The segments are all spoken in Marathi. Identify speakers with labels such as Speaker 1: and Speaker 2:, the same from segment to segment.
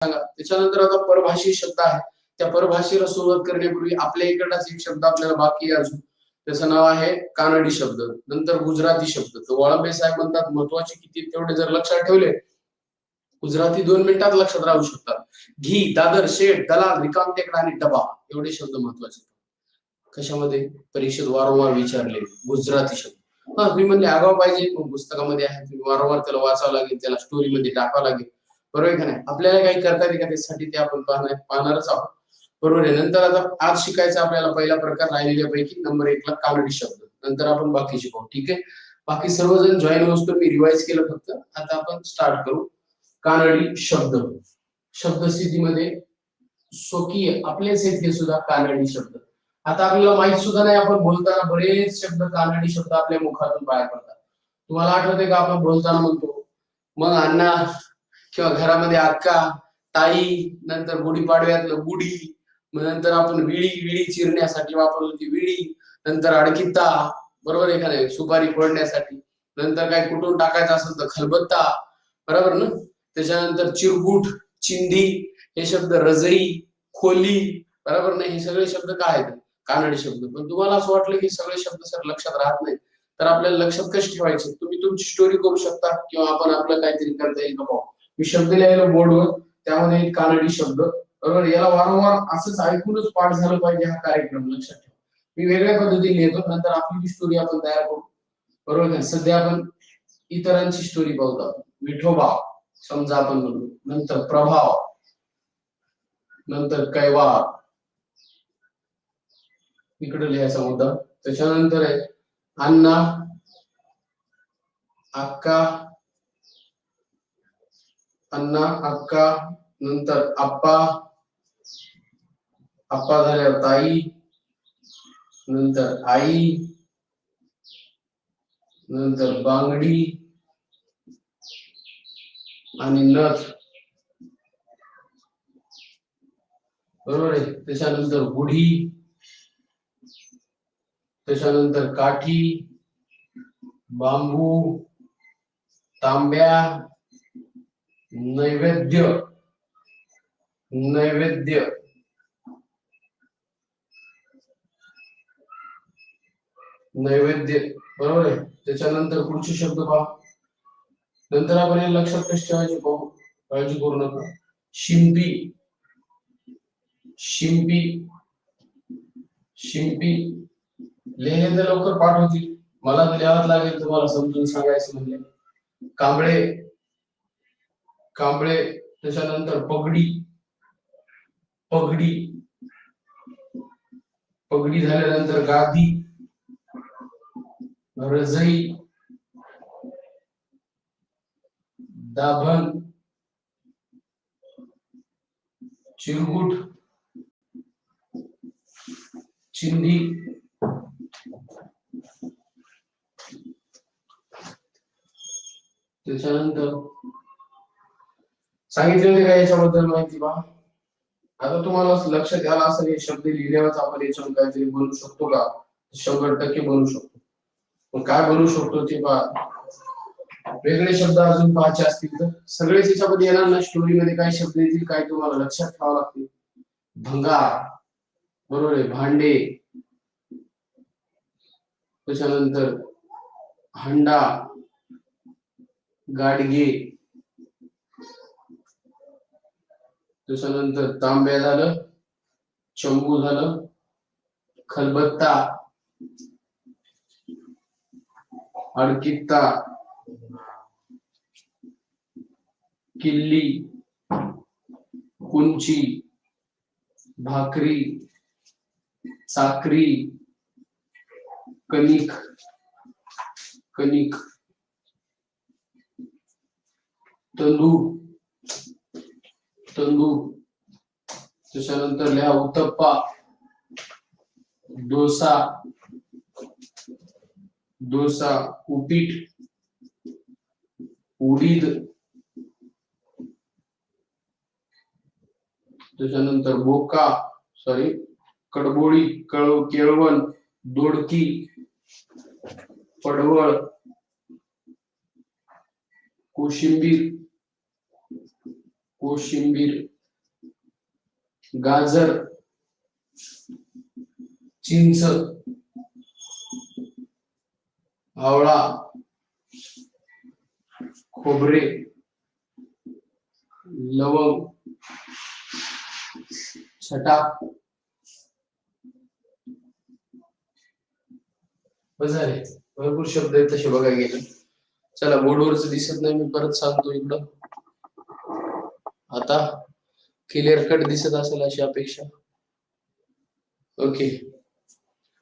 Speaker 1: सांगा. त्याच्यानंतर आता परभाषी शब्द आहे. त्या परभाषेला सुरुवात करण्यापूर्वी आपल्या इकडचाच एक शब्द आपल्याला बाकी आहे अजून. त्याचं नाव आहे कानडी शब्द. नंतर गुजराती शब्द. तर वाळंबे साहेब म्हणतात महत्वाचे किती तेवढे जर लक्षात ठेवले, गुजराती 2 मिनिटात लक्षात राहू शकतात. घी, दादर, शेड, दलाल, रिकाम टेकडा आणि डबा एवढे शब्द महत्वाचे. कशामध्ये परीक्षेत वारंवार विचारले गुजराती शब्द. तुम्ही म्हणले आगाव पाहिजे, पुस्तकामध्ये आहे, तुम्ही वारंवार त्याला वाचावं लागेल, त्याला स्टोरी मध्ये टाकावं लागेल. बरोबर का नाही? आपल्याला काही करता येईल का त्यासाठी ते आपण पाहणारच आहोत. बरोबर आहे. नंतर आता आज शिकायचा आपल्याला पहिला प्रकार राहिलेल्यापैकी नंबर 1 ला कानडी शब्द. नंतर आपण बाकी शिकू. ठीक आहे. बाकी सर्वजण जॉईन होतो. मी रिवाइज केलं फक्त. आता आपण स्टार्ट करू. कानडी शब्द. शब्दस्थितीमध्ये स्वकीय आपलेच आहेत हे सुद्धा कानडी शब्द. आता आपल्याला माहित सुद्धा नाही, आपण बोलताना बरेच शब्द कानडी शब्द आपल्या मुखातून बाहेर पडतात. तुम्हाला आठवते का आपण बोलताना म्हणतो मग अण्णा किंवा घरामध्ये अक्का, ताई, नंतर गुढीपाडव्यातलं गुढी, नंतर आपण विळी चिरण्यासाठी वापरतो ती विळी, नंतर अडकिता, बरोबर आहे का नाही, सुपारी फोडण्यासाठी, नंतर काय कुठून टाकायचं असेल तर खलबत्ता, बरोबर ना. त्याच्यानंतर चिरगुट, चिंधी, हे शब्द रजई, खोली, बरोबर नाही, हे सगळे शब्द काय आहेत? कानडी शब्द. पण तुम्हाला असं वाटलं की सगळे शब्द सर लक्षात राहत नाही, तर आपल्याला लक्षात कसे ठेवायचे? तुम्ही तुमची स्टोरी करू शकता किंवा आपण आपलं काहीतरी करता येईल का. मी शब्द लिहायला बोर्डवर, त्यामध्ये कानडी शब्द, बरोबर. याला वारंवार असंच ऐकूनच पाठ झालं पाहिजे हा कार्यक्रम, लक्षात ठेवा. मी वेगळ्या पद्धतीने लिहितो, नंतर आपली स्टोरी आपण तयार करू, बरोबर का. सध्या आपण इतरांची स्टोरी पाहतो. विठोबा समजा आपण म्हणू, नंतर प्रभाव, नंतर कैवार, इकडे लिहायचा मुद्दा. त्याच्यानंतर आहे अण्णा, अक्का, अण्णा, अक्का, नंतर आप्पा, आप्पा झाल्यावर ताई, नंतर आई, नंतर बांगडी आणि नथ, बरोबर आहे. त्याच्यानंतर गुढी, त्याच्यानंतर काठी, बांबू, तांब्या, नैवेद्य, नैवेद्य, नैवेद्य, बरोबर आहे. त्याच्यानंतर पुढचे शब्द पहा. नंतर आपण हे लक्षात कसे ठेवायचे पाहू, काळजी करू नका. शिंपी, शिंपी, शिंपी लिहिले तर लवकर पाठ होतील, मला तर लिहावं लागेल तुम्हाला समजून सांगायचं म्हणजे. कांबळे, कांबळे, त्याच्यानंतर पगडी, पगडी, पगडी झाल्यानंतर गादी, रजई, दाभण, चिरगुट, चिंधी, त्याच्यानंतर सांगितलेले काय याच्याबद्दल माहिती पहा. आता तुम्हाला लक्षात घ्यायला असेल हे शब्द लिहिल्यावर आपण याच्यावर काहीतरी बनवू शकतो का? 100% बनवू शकतो. पण काय बनवू शकतो ते पहा. वेगळे शब्द अजून पाहायचे असतील तर सगळेच याच्यामध्ये येणार ना. स्टोरी मध्ये काही शब्द येतील, काय तुम्हाला लक्षात ठेवावं लागतील. भंगार, बरोबर आहे, भांडे, त्याच्यानंतर हंडा, गाडगे, त्याच्यानंतर तांब्या झालं, चंबू झालं, खलबत्ता, अडकित्ता, किल्ली, कुंची, भाकरी, चाकरी, कणिक, कणिक, तंदूर, तंदूर, त्याच्यानंतर लिहा उत्तप्पा, डोसा, डोसा, उपीट, उडीद, त्याच्यानंतर बोका, सॉरी कडबोळी, केळवण, दोडकी, पडवळ, कोशिंबीर, कोशिंबीर, गाजर, चिंच, आवळा, खोबरे, लवंग, छटा. बस झाले. भरपूर शब्द आहेत तसे बघायला गेले. चला, बोर्डवरच दिसत नाही, मी परत सांगतो इकडं. आता क्लिअर कट दिसत असेल अशी अपेक्षा. ओके.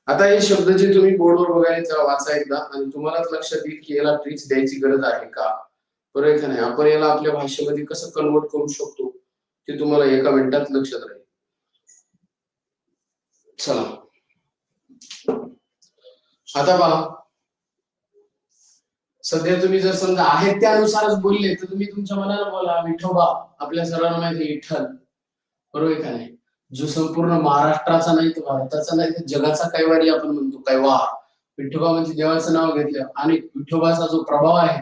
Speaker 1: आता हे शब्द जे तुम्ही बोर्डवर बघायचा वाचा एकदा, आणि तुम्हालाच लक्षात येईल की याला ट्रिक्स द्यायची गरज आहे का, बरोबर का नाही. आपण याला आपल्या भाषेमध्ये कसं कन्वर्ट करू शकतो ते तुम्हाला एका मिनिटात लक्षात राहील. चला, आता पहा. सध्या तुम्ही जर समजा आहेत त्यानुसारच बोलले तर तुम्ही तुमच्या मनाला बोला विठोबा. आपल्या सर्वांना माहिती विठ्ठल, बरोबर का नाही. जो संपूर्ण महाराष्ट्राचा नाही तर भारताचा नाही तर जगाचा कैवारी आपण म्हणतो, कैवार. विठोबा म्हणजे देवाचं नाव घेतलं, आणि विठोबाचा जो प्रभाव आहे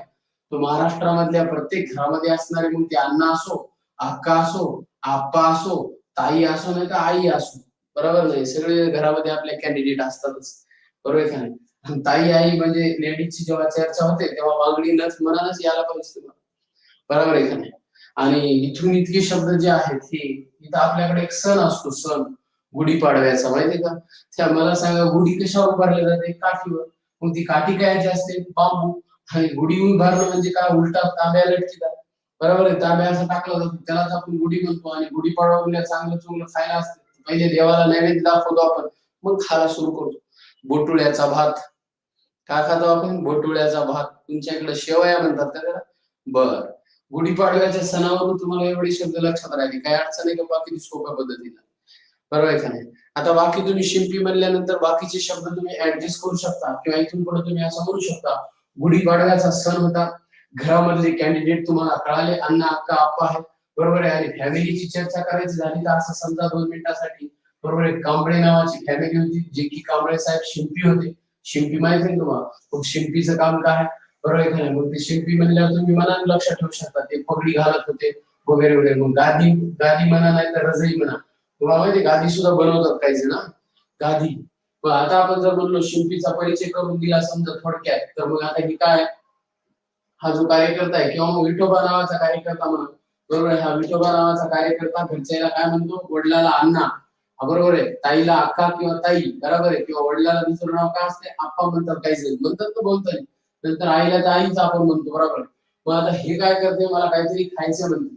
Speaker 1: तो महाराष्ट्रामधल्या प्रत्येक घरामध्ये असणारे, मग ते अण्णा असो, अक्का असो, आप्पा असो, ताई असो, नाही तर आई असो, बरोबर नाही. सगळे घरामध्ये आपले कॅन्डिडेट असतातच, बरोबर का नाही. ताई आई म्हणजे लेडीजची जेव्हा चर्चा होते तेव्हा वागणीलाच मनालाच यायला पाहिजे तुम्हाला, बरोबर आहे का नाही. आणि इथून इतके शब्द जे आहेत हे, इथं आपल्याकडे एक सण असतो, सण गुढीपाडव्याचा, माहितीये का. त्या मला सांगा, गुढी कशावर उभारली जाते, काठीवर. मग ती काठी काय असते, बांबू. आणि गुढी उभारणं म्हणजे काय, उलटा तांब्या लटकीतात, बरोबर आहे. तांब्या असं टाकला जातो त्यालाच आपण गुढी म्हणतो. आणि गुढीपाडवा म्हणजे चांगलं चुंगलं खायला असते, पहिले देवाला नैवेद्य दाखवतो आपण, मग खायला सुरू करतो. बोटुळ्याचा भात, काय खातो आपण, बोटुळ्याचा भात. तुमच्या इकडे शेवया म्हणतात का त्याला. बर. गुढीपाडव्याच्या सणावरून तुम्हाला एवढे शब्द लक्षात राहिले, काही अडचण आहे का, बाकी सोप्या पद्धतीने, बरोबर आहे का नाही. आता बाकी तुम्ही शिंपी म्हणल्यानंतर बाकीचे शब्द तुम्ही ऍडजस्ट करू शकता, किंवा इथून पुढे तुम्ही असं म्हणू शकता, गुढीपाडव्याचा सण होता, घरामधले कॅन्डिडेट तुम्हाला कळाले, अण्णा अक्का आप्पा आहेत, बरोबर आहे. आणि फॅमिलीची चर्चा करायची झाली तर असं समजा 2 मिनिटासाठी, बरोबर आहे. कांबळे नावाची फॅमिली होती, जे की कांबळे साहेब शिंपी होते. शिंपी माहिती आहे तुम्हाला. मग शिंपीचं काम काय, बरोबर आहे का नाही. मग ते शिंपी म्हणल्यावर तुम्ही मनात लक्षात ठेवू शकता, ते पगडी घालत होते वगैरे वगैरे. मग गादी, गादी म्हणा नाही तर रजई म्हणा, तुम्हाला माहिती गादी सुद्धा बनवतात काही जण, गादी. पण आता आपण जर म्हणलो शिंपीचा परिचय करून दिला समजा थोडक्यात, तर मग आता ही काय, हा जो कार्यकर्ता आहे, किंवा मग विठोबा नावाचा कार्यकर्ता म्हणा, बरोबर आहे. हा विठोबा नावाचा कार्यकर्ता घरच्याला काय म्हणतो, वडिलाला अण्णा, बरोबर आहे. ताईला अक्का किंवा ताई, बरोबर आहे. किंवा वडिलाला दुसरं नाव काय असते, आप्पा म्हणतात, काही जण म्हणतात तो बोलतोय. नंतर आईला तर आईच आपण म्हणतो, बरोबर. मग आता हे काय करते, मला काहीतरी खायचं म्हणते.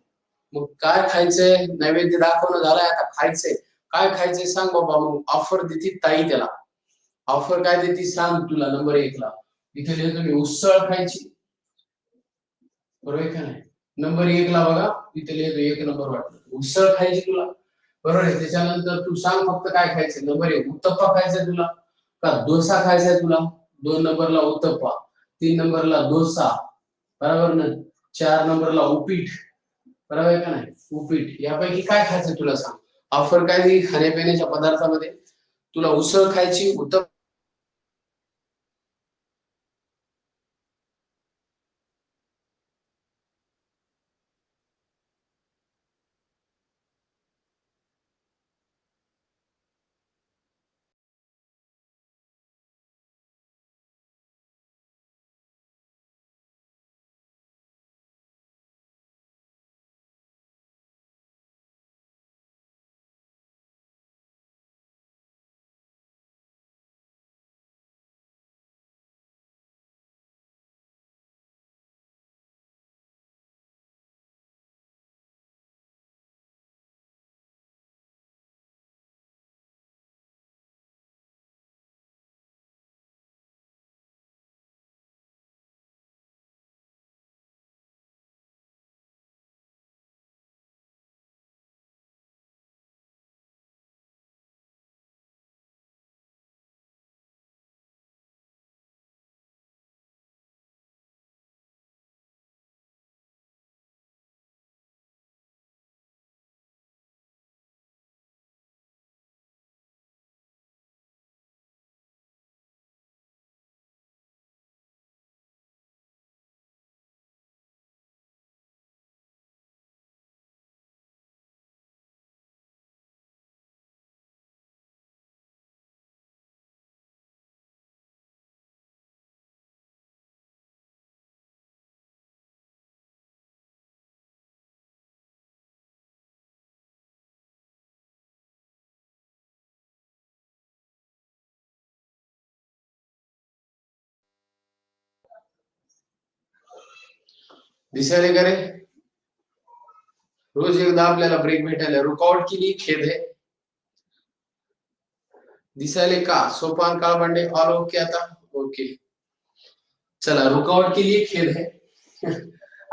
Speaker 1: मग काय खायचंय, नैवेद्य दाखवणं झालाय, आता खायचंय. काय खायचंय सांग बाबा. मग ऑफर देते ताई त्याला. ऑफर काय देते सांग तुला, नंबर 1ला इथे लिहितो मी, उसळ खायची, बरोबर का नाही. नंबर 1ला बघा इथे लिहितो, 1 नंबर वाटतं, उसळ खायची तुला, बरोबर आहे. त्याच्यानंतर तू सांग फक्त काय खायचं. नंबर 1 उत्तप्पा खायचा तुला, का डोसा खायचा तुला. 2 नंबरला उत्तप्पा, 3 नंबरला डोसा, बरोबर ना. 4 नंबरला उपीठ, बरोबर आहे का नाही. उपीठ. यापैकी काय खायचं तुला सांग. ऑफर काय दिली खाण्यापिण्याच्या पदार्थामध्ये, तुला उसळ खायची, उत्तप्पा दिसायले का रे? रोज एकदा आपल्याला ब्रेक भेटायला. रुकावट केली खेद आहे. दिसायले का? सोपान काळबांडे ऑल ओके आता? ओके. चला, रुकावट केली खेद आहे.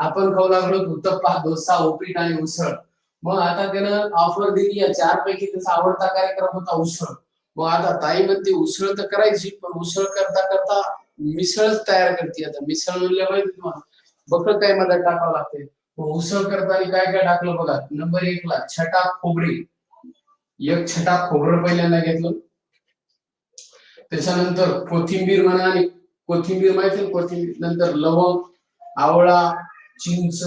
Speaker 1: आपण खाऊ लागलो उत्तप्पा, डोसा, उपीट आणि उसळ. मग आता त्यानं ऑफर दिली या चार पैकी त्याचा आवडता कार्यक्रम होता उसळ. मग आता ताई म्हणते उसळ तर करायची, पण उसळ करता करता मिसळच तयार करते. आता मिसळ म्हणल्या माहिती तुम्हाला बकळ काय मध्ये टाकावं लागते. मग उसळ करताना काय काय टाकलं बघा. नंबर 1 ला छटा खोबरी. एक छटा खोबरं पहिल्यांदा घेतलं. त्याच्यानंतर कोथिंबीर म्हणा, आणि कोथिंबीर माहिती कोथिंबीर. नंतर लवंग, आवळा, चिंच.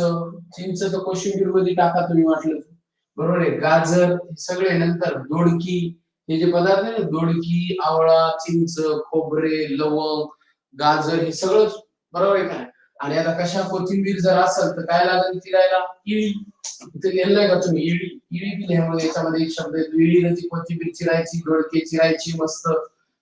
Speaker 1: चिंच तर कोशिंबीर मध्ये टाका तुम्ही वाटलं, बरोबर आहे. गाजर सगळे. नंतर दोडकी. हे जे पदार्थ आहे ना, दोडकी, आवळा, चिंच, खोबरे, लवंग, गाजर, हे सगळं बरोबर आहे का. आणि आता कशा कोथिंबीर जर असेल तर काय लागेल चिरायला? इळी. इथे लिहिलंय का तुम्ही? इळी. इळी बी लिहावं. याच्यामध्ये एक शब्द आहे इळी. ती कोथिंबीर चिरायची, दोडके चिरायची मस्त.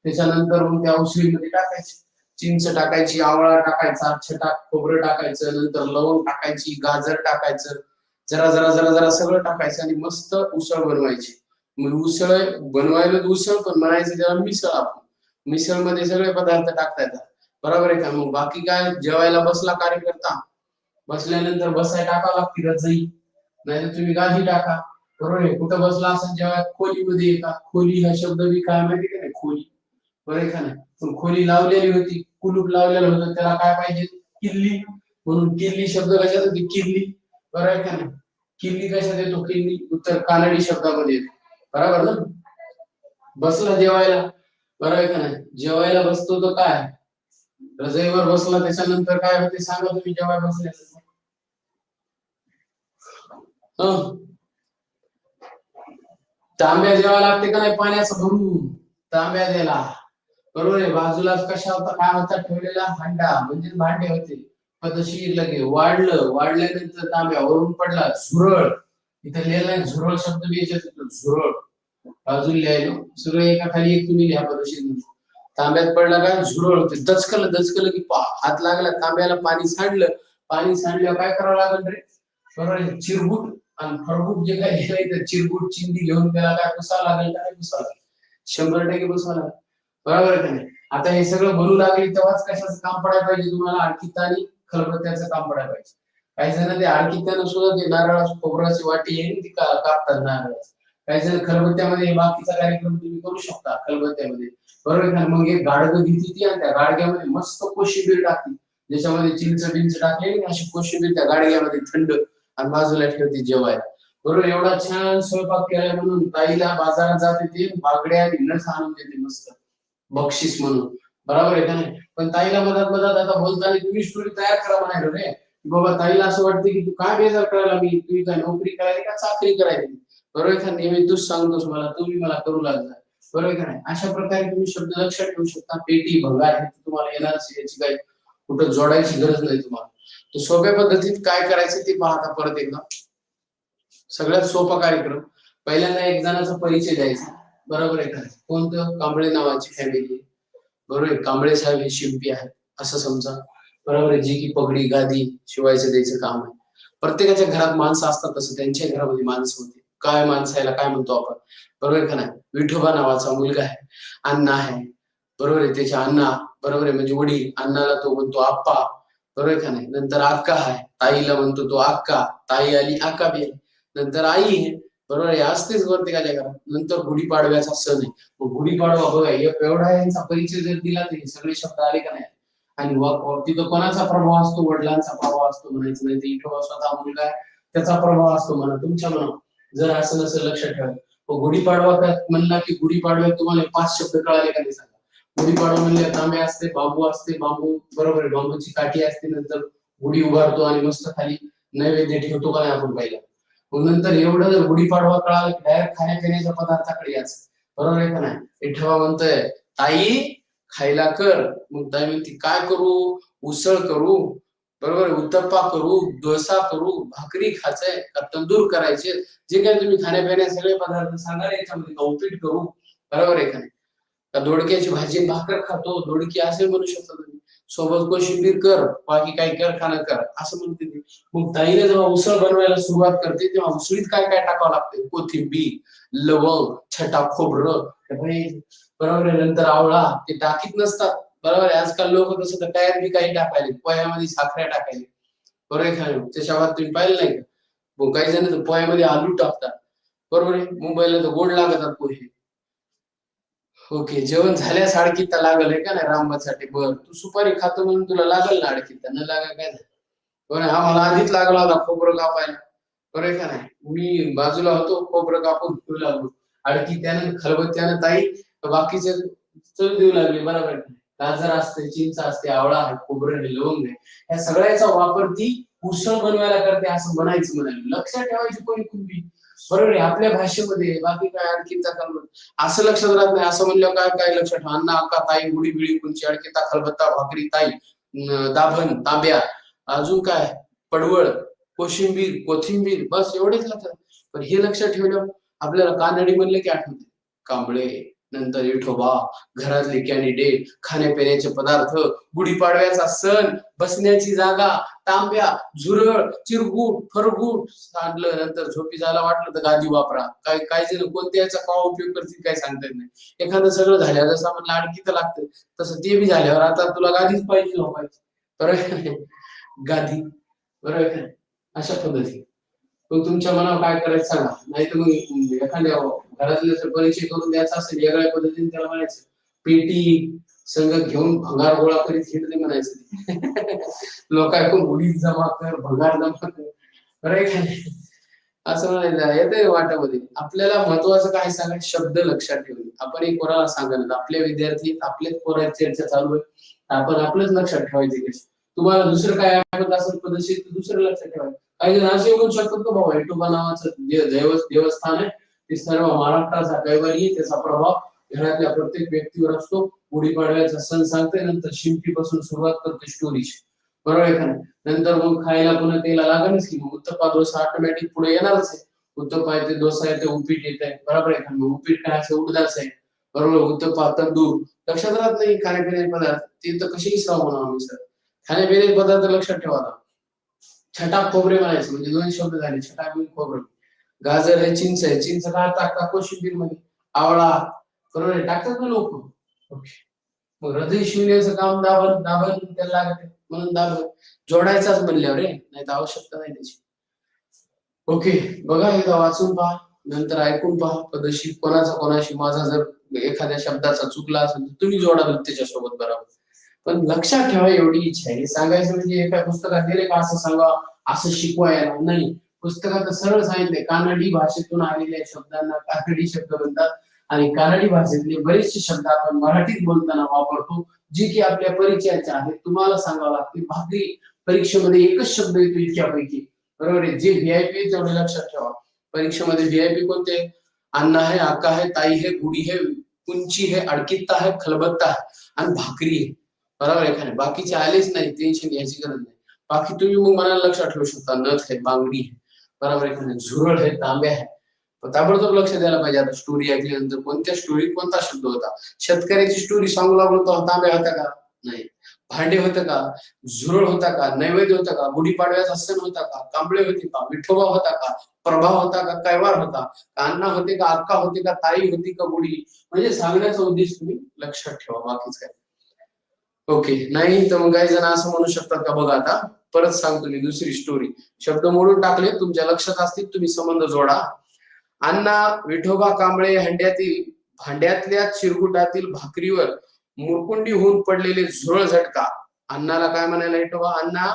Speaker 1: त्याच्यानंतर मग त्या उसळीमध्ये टाकायची. चिंच टाकायची, आवळा टाकायचा, छटा खोबरं टाकायचं, नंतर लवंग टाकायची, गाजर टाकायचं, जरा जरा जरा जरा सगळं टाकायचं आणि मस्त उसळ बनवायची. मग उसळ बनवायला उसळ पण म्हणायचं त्याला मिसळ. आपण मिसळ मध्ये सगळे पदार्थ टाकता येतात, बरोबर आहे का. मग बाकी काय, जेवायला बसला कार्यकर्ता, बसल्यानंतर बसाय टाकावं लागते रजई, नाहीतर तुम्ही गादी टाका, बरोबर आहे. कुठं बसला असं जेव्हा खोलीमध्ये येतात. खोली हा शब्द बी काय माहिती का नाही, खोली, बरोबर का नाही. पण खोली लावलेली होती, कुलूप लावलेलं होतं, त्याला काय पाहिजे? किल्ली. म्हणून किल्ली शब्द कशात होती? किल्ली, बरोबर का नाही. किल्ली कशात येतो? किल्ली उत्तर कानडी शब्दामध्ये येतो, बरोबर ना. बसला जेवायला, बरोबर का नाही. जेवायला बसतो तो काय, रजईवर बसला, त्याच्यानंतर काय होते सांगा तुम्ही जेवायला बसल्यानंतर? तांब्या जेवा लागते का नाही पाण्याचं भरून? तांब्या द्यायला, बरोबर आहे. बाजूलाच कशा होता, काय होता ठेवलेला? हांडा, म्हणजे भांडे होते. पदशीर लगे वाढलं, वाढल्यानंतर तांब्या वरून पडला, झुरळ. इथे लिहिलं झुरळ शब्द बी याच्यात येतो, झुरळ. बाजूला लिहायलो सगळं एका खाली एक तुम्ही लिहा पदशीर. तांब्यात पडला काय? झुरळ होते. दचकलं, दचकलं की हात लागला तांब्याला, पाणी सांडलं. पाणी सांडल्यावर काय करावं लागेल रे? बरोबर आहे. चिरबूट आणि फरबूट जे काही लिहायचं, चिरबूट चिंदी घेऊन त्याला काय पुसावं लागेल? काय पुसावं लागेल? 100% पुसावं लागेल, बरोबर आहे का नाही. आता हे सगळं भरू लागले तेव्हाच कशाचं काम पडायला पाहिजे तुम्हाला? आडकित्ता आणि खलबत्त्याचं काम पडायला पाहिजे. काही जण ते आडकित्त्यानं सुद्धा ते नारळ खोबऱ्याची वाटी आहे ती कापतात नारळाची. काही जण खलबत्त्यामध्ये बाकीचा कार्यक्रम तुम्ही करू शकता खलबत्त्यामध्ये, बरोबर का. मग एक गाडगं घेतली ती आणि त्या गाडग्यामध्ये मस्त कोशिंबीर टाकली, ज्याच्यामध्ये चिंच बिंच टाकलेली अशी कोशिंबीर त्या गाडग्यामध्ये थंड, आणि बाजूला ठेवते जेवायला, बरोबर. एवढा छान स्वयंपाक केलाय म्हणून ताईला बाजारात जाते ती बागड्या आणि नस आणून देते मस्त बक्षीस म्हणून, बरोबर आहे का नाही. पण ताईला मधात मधात आता बोलताना तुम्ही स्टोरी तयार करा म्हणायला रे. बाबा ताईला असं वाटतं की तू काय बेजार करायला, मी तुम्ही काय नोकरी करायची का चाकरी करायची, बरोबर का. नेहमी तूच सांगतोस मला, तुम्ही मला करू लागला, बरोबर का नाही. अशा प्रकारे तुम्ही शब्द लक्षात ठेवू शकता. पेटी भंगार हे तुम्हाला येणारच, याची काही कुठं जोडायची गरज नाही तुम्हाला. तर सोप्या पद्धतीत काय करायचं ते पाहता परत एकदा. सगळ्यात सोपा कार्यक्रम, पहिल्यांदा एक जणाचा परिचय द्यायचा, बरोबर आहे का. कोणतं? कांबळे नावाची फॅमिली, बरोबर आहे. कांबळे साहेब हे शिंपी आहेत असं समजा, बरोबर आहे. जी की पगडी गादी शिवायचं द्यायचं काम आहे. प्रत्येकाच्या घरात माणसं असतात, तसं त्यांच्या घरामध्ये माणसं होती. काय माणसाला काय म्हणतो आपण, बरोबर का नाही. विठोबा नावाचा मुलगा आहे, अण्णा आहे, बरोबर आहे. त्याच्या अण्णा, बरोबर आहे, म्हणजे वडील. अण्णाला तो म्हणतो आप्पा, बरोबर का नाही. नंतर अक्का आहे, ताईला म्हणतो तो अक्का, ताई आली अक्का बी. नंतर आई आहे, बरोबर आहे, असतेच प्रत्येकाच्या घरात. नंतर गुढीपाडव्याचा सण आहे. गुढीपाडवा बघा, एवढा यांचा परिचय जर दिला तर सगळे शब्द आले का नाही. आणि तिथं कोणाचा प्रभाव असतो? वडिलांचा प्रभाव असतो म्हणायचं, नाही तर इथं स्वतः मुलगा आहे त्याचा प्रभाव असतो म्हणा तुमच्या मनात. जर असं नसेल लक्षात ठेवा. गुढीपाडवा म्हणला की गुढीपाडव्यात तुम्हाला 5 शब्द कळाले का नाही सांगा. गुढीपाडवा म्हणले तांबे असते, बांबू असते, बांबू, बरोबर आहे, बांबूची काठी असते. नंतर गुढी उभारतो आणि मस्त खाली नैवेद्य ठेवतो का नाही आपण पहिला. मग नंतर एवढं जर गुढीपाडवा कळाला की डायरेक्ट खाण्यापिण्याच्या पदार्थाकडे यायचं, बरोबर आहे का नाही. विठोबा म्हणतोय ताई खायला कर. मग ताई म्हणते काय करू? उसळ करू, बरोबर, उत्तप्पा करू, डोसा करू, भाकरी खायचंय का तंदूर करायचे, जे काही तुम्ही खाण्यापिण्या सगळे पदार्थ सांगा याच्यामध्ये. का उपीट करू, बरोबर आहे का नाही. का दोडक्याची भाजी भाकर खातो, दोडकी असे म्हणू शकता तुम्ही. सोबत कोशिंबीर कर, बाकी काही कर खाणं कर असं म्हणते ती. मग ताईने जेव्हा उसळ बनवायला सुरुवात करते तेव्हा उसळीत काय काय टाकावं लागते? कोथिंबीर, लवंग, छटा खोबरं, बरोबर आहे. नंतर आवळा, ते टाकीत नसतात, बरोबर आहे. आजकाल लोक तसं तर तयार बी काही टाकायले, पोह्यामध्ये साखऱ्या टाकायले, बरोबर आहे. त्याच्या बाबत तुम्ही पाहिलं नाही का? मग काही जण तर पोह्यामध्ये आलू टाकतात, बरोबर आहे. मुंबईला तर गोड लागतात पोहे. ओके, जेवण झाल्यास आडकीता लागल आहे का नाही रामबासाठी? बर, तू सुपारी खातो म्हणून तुला लागल ना आडकीता, न लागा काय झालं? बरं, हा मला आधीच लागला होता खोबरं कापायला, बरं आहे का नाही. मी बाजूला होतो, खोबरं कापून ठेवू लागलो, आडकी त्यानं खलबत्त्यानं ताई बाकीचे चव देऊ लागले, बरोबर आहे. गाजर असते, चिंच असते, आवळा आहे, खोबरं आहे, लवंग आहे, या सगळ्याचा वापर ती उसळ बनवायला करते असं म्हणायचं. म्हणाले लक्षात ठेवायची कोणी कुंभी, बरोबर आहे. आपल्या भाषेमध्ये बाकी काय आणखीचा कल्पना असं लक्षात राहत नाही. असं म्हणलं काय काय लक्षात ठेवा? अण्णा, अक्का, ताई, गुडी बिळी, कुंची, अडकिता, खलबत्ता, भाकरी, ताई, दाभण, तांब्या, अजून काय, पडवळ, कोशिंबीर, कोथिंबीर, बस एवढेच लक्षात. पण हे लक्षात ठेवलं आपल्याला कानडी म्हणले की आठवते कांबळे, नंतर विठोबा, घरातले कॅन्डिडेट, खाण्यापिण्याचे पदार्थ, गुढीपाडव्याचा सण, बसण्याची जागा, तांब्या, झुरळ, चिरगुट, फरगुट सांडलं. नंतर झोपी जायला वाटलं तर गादी वापरा. काय काय जण कोणत्या याचा का उपयोग करतील काय सांगता येत नाही. एखादं सगळं झाल्यावर जसं म्हणलं आणखी तर लागतं, तसं ते बी झाल्यावर आता तुला गादीच पाहिजे झोपायची, बरोबर. गादी, बरोबर, अशा पद्धती. मग तुमच्या मनावर काय करायचं सांगा. नाही तर मग एखाद्या घरातले परिचय करून द्यायचा असेल वेगळ्या पद्धतीने, त्याला म्हणायचं पेटी संघ घेऊन भंगार गोळा करीत हिंडले म्हणायचं. लोकांकडून उडीद जमा कर, भंगार जमा कर, बरं, असं म्हणायचं येते वाटामध्ये. आपल्याला महत्वाचं काय सांगा, शब्द लक्षात ठेवणे. आपण एक कोणाला सांगायला, आपले विद्यार्थी आपलेच पोराची चर्चा चालू आहे, आपण आपलंच लक्षात ठेवायचे कशी. तुम्हाला दुसरं काय आठवत असेल पद्धतशीर तर दुसरं लक्षात ठेवायचं. काही जण असे म्हणू शकतात का बाबा विठोबा नावाचं देवस्थान आहे, ते सर्व महाराष्ट्राचा कैवारी, त्याचा प्रभाव घरातल्या प्रत्येक व्यक्तीवर असतो. गुढीपाडव्याचा सण सांगते, नंतर शिंपीपासून सुरुवात करते स्टोरीची, बरोबर आहे का नाही. नंतर मग खायला पुन्हा तेला लागणच की, मग उत्तप्पा डोसा ऑटोमॅटिक पुढे येणारच आहे. उत्तप्पा येते, डोसा येते, उपीट येत आहे, बरोबर आहे का. मग उपीट काय असं उडदाच आहे, बरोबर. उत्तप्पा, तंदूर लक्षात राहत नाही. खाण्यापिण्याचे पदार्थ ते तर कसेही श्राव म्हणा आम्ही सर. खाण्यापिण्याचे पदार्थ लक्षात ठेवा. छटाक खोबरे म्हणायचं, म्हणजे दोन शब्द झाले, छटाक खोबरे. गाजर आहे, चिंच आहे, चिंच काय टाकता कोशिंबीर मध्ये, आवळा, बरोबर आहे, टाकतात ना लोक. ओके, मग हृदय शिवण्याचं काम दाबण दाबण त्याला लागते, म्हणून दाबण जोडायचाच म्हणल्यावर रे, नाही तर आवश्यकता नाही त्याची. ओके, बघा एकदा वाचून पहा, नंतर ऐकून पहा पद्धतशीर. कोणाचा कोणाशी माझा जर एखाद्या शब्दाचा चुकला असेल तर तुम्ही जोडा त्याच्यासोबत, बरोबर. पण लक्षात ठेवा एवढी इच्छा आहे. हे सांगायचं म्हणजे एका पुस्तकात दिले का असं सांगा, असं शिकवायला नाही. पुस्तकात सरळ सांगितले कानडी भाषेतून आलेल्या शब्दांना कानडी शब्द म्हणतात, आणि कानडी भाषेतले बरेचसे शब्द आपण मराठीत बोलताना वापरतो, जे की आपल्या परिचयाचे आहेत. तुम्हाला सांगावं लागते भाकरी परीक्षेमध्ये एकच शब्द येतो इतक्यापैकी, बरोबर आहे. जे व्हीआयपी तेवढे लक्षात ठेवा. परीक्षेमध्ये व्हीआयपी कोणते? अण्णा है, अक्का है, ताई है, गुडी है, कुंची है, अडकित्ता है, खलबत्ता है आणि भाकरी आहे, बरोबर आहे का नाही. बाकीचे आलेच नाही, टेन्शन घ्यायची गरज नाही. बाकी तुम्ही मग मनाला लक्षात ठेवू शकता. नथ आहे, बांगडी आहे, बरोबर आहे का नाही. झुरळ आहे, तांब्या आहे, ताबडतोब लक्ष द्यायला पाहिजे. आता स्टोरी ऐकल्यानंतर कोणत्या स्टोरी कोणता शब्द होता? शेतकऱ्याची स्टोरी सांगू लागलो तर तांब्या होता का? नाही. भांडे होतं का? झुरळ होता का? नैवेद्य होता का? गुढीपाडव्याचा सण होता का? कांबळे होते का? विठोबा होता का? प्रभाव होता का? कैवार होता का? अण्णा होते का? अक्का होते का? ताई होती का? गुढी? म्हणजे सांगण्याचा उद्देश तुम्ही लक्षात ठेवा, बाकीच काय. ओके, नाही तर मग काही जण असं म्हणू शकतात का, बघा आता परत सांगतो मी दुसरी स्टोरी. शब्द मोडून टाकले, तुमच्या लक्षात असतील, तुम्ही संबंध जोडा. अण्णा, विठोबा कांबळे भांड्यातल्या चिरगुटातील भाकरीवर मुरकुंडी होऊन पडलेले झुरळ झटका. अण्णाला काय म्हणायला विठोबा? अण्णा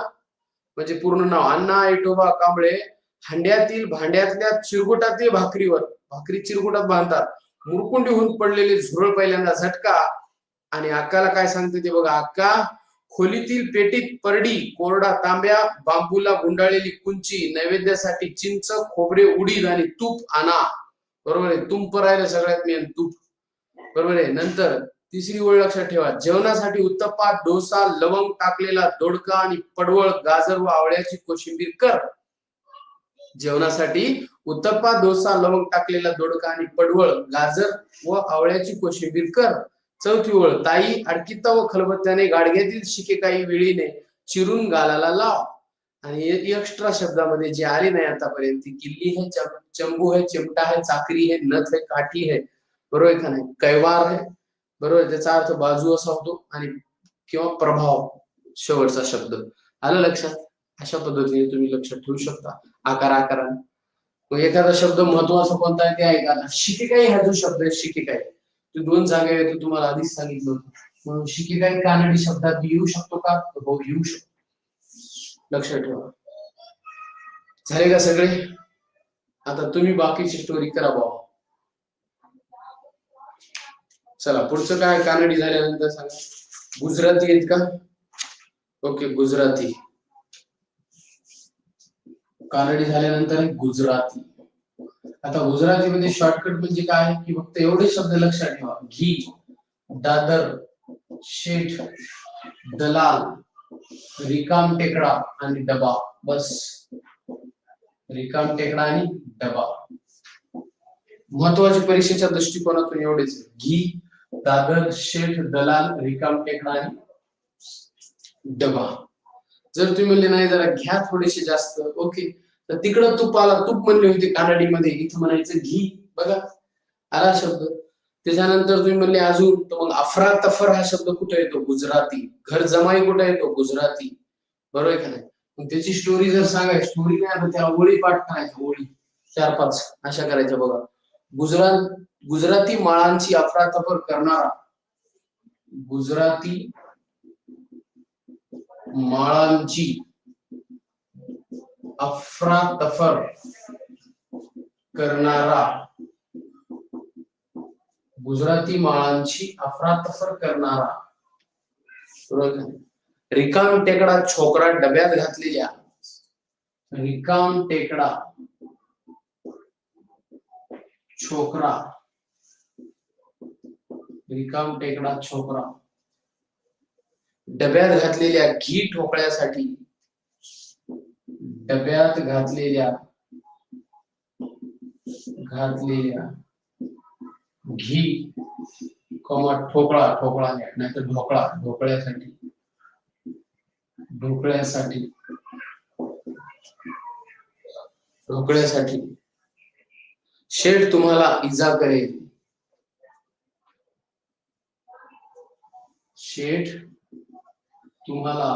Speaker 1: म्हणजे पूर्ण नाव अण्णा विठोबा कांबळे भांड्यातल्या चिरगुटातील भाकरीवर, भाकरी चिरगुटात बांधतात, मुरकुंडी होऊन पडलेले झुरळ पहिल्यांदा झटका. आणि अक्काला काय सांगते ते बघा. अक्का, खोलीतील पेटीत परडी, कोरडा तांब्या, बांबूला गुंडाळलेली कुंची, नैवेद्यासाठी चिंच, खोबरे, उडीद आणि तूप आणा, बरोबर आहे. तुंप राहिलं सगळ्यात मेन, तूप, बरोबर आहे. नंतर तिसरी ओळ लक्षात ठेवा. जेवणासाठी उत्तप्पा, डोसा, लवंग टाकलेला दोडका आणि पडवळ, गाजर व आवळ्याची कोशिंबीर कर. जेवणासाठी उत्तप्पा, डोसा, लवंग टाकलेला दोडका आणि पडवळ, गाजर व आवळ्याची कोशिंबीर कर. चौथी ओळ, ताई अडकिता व खलबत्त्याने गाडग्यातील शिके काही वेळीने चिरून गालाला लाव. आणि एक्स्ट्रा शब्दामध्ये जे आले नाही आतापर्यंत, गिल्ली है, चंबू है, चिमटा है, चाकरी है, नथ है, काठी है, बरोबर का नाही, कैवार है, बरोबर, त्याचा अर्थ बाजू असा होतो, आणि किंवा प्रभाव शेवटचा शब्द. आलं लक्षात? अशा पद्धतीने तुम्ही लक्षात ठेवू शकता आकाराने. मग एखादा शब्द महत्वाचा कोणता आहे ते ऐका. शिकेकाई हा जो शब्द आहे, शिकेकाई, तो दोन जागा येतो, तुम्हाला आधीच सांगितलं होतं. म्हणून शिकेकाई कानडी शब्दात येऊ शकतो का? हो, येऊ शकतो. लक्षात ठेवा. झाले का सगळे? आता तुम्ही बाकीची स्टोरी करा बाबा. चला पुढचं काय? कानडी झाल्यानंतर सांगा. गुजराती आहेत का? ओके, गुजराती. कानडी झाल्यानंतर गुजराती. आता गुजराती मध्ये शॉर्टकट म्हणजे काय की फक्त एवढे शब्द लक्षात ठेवा. घी, दादर, शेठ, दलाल, रिकाम टेकडा आणि डबा. बस, रिकाम टेकडा आणि डबा. महत्वाची परीक्षेच्या दृष्टिकोनातून एवढेच. घी, दादर, शेठ, दलाल, रिकाम टेकडा आणि डबा. जर तुम्ही म्हणले नाही जरा घ्या थोडेसे जास्त, ओके, तर तिकडं तुपाला तूप म्हणले होते कानडीमध्ये, इथं म्हणायचं घी. बघा आला शब्द. त्याच्यानंतर तुम्ही म्हणले अजून, तर मग अफरातफर हा शब्द कुठे येतो? गुजराती. घर जमाई कुठे येतो? गुजराती. बरोबर का नाही? मग त्याची स्टोरी जर सांगायची, स्टोरी नाही आता त्याला ओळी पाठ करायच्या, ओळी 4-5 अशा करायच्या. बघा, गुजराती माळांची अफरातफर करणारा, गुजराती माळांची अफरातफर करणारा, गुजराती माळांची अफरातफर करणारा. रिकाम टेकडा छोकरा डब्यात घातलेल्या, रिकाम टेकडा छोकरा, रिकाम टेकडा छोकरा डब्यात घातलेल्या घी ठोकळ्यासाठी, डब्यात घातलेल्या घी कॉमा ठोकळा, ठोकळा नाही तर ढोकळा, ढोकळ्यासाठी, ढोकळ्यासाठी, ढोकळ्यासाठी. शेठ तुम्हाला इजा करेल, शेठ तुम्हाला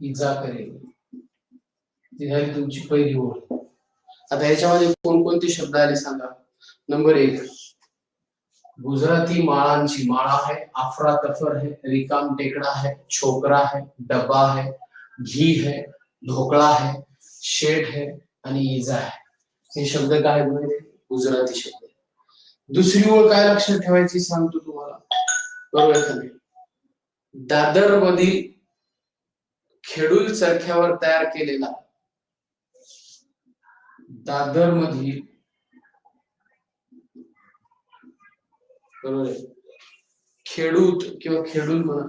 Speaker 1: इजा करेल. ती झाली तुमची पहिली ओळ. आता याच्यामध्ये कोणकोणते शब्द आले सांगा. नंबर 1, गुजराती माळांची, माळा है, अफरातफर है, रिकाम टेकड़ा है, छोकरा है, डब्बा है, घी है, ढोकळा है, शेठ है आणि इजा है. हे शब्द काय म्हणजे गुजराती शब्द. दुसरी ओळ काय लक्षात ठेवायची सांगतो तुम्हाला, बरोबर आहे. दादर मधील खेडूल चरख्यावर तयार केलेला, दादर मधील, बरोबर आहे, खेडूत किंवा खेडूल म्हणा,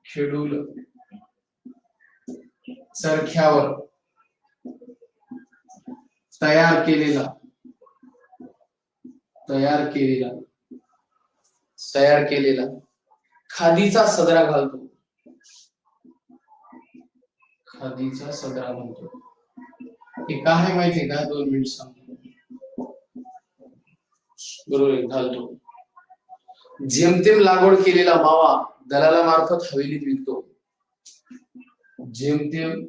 Speaker 1: खेडूल चरख्यावर तयार केलेला, तयार केलेला, तयार केलेला खादीचा सदरा घालतो, खादीचा सदरा घालतो. हे काय माहितीये का? 2 मिनिट सांगतो. बरोबर घालतो. जेमतेम लागवड केलेला मावा दलाला मार्फत हवेलीत विकतो, जेमतेम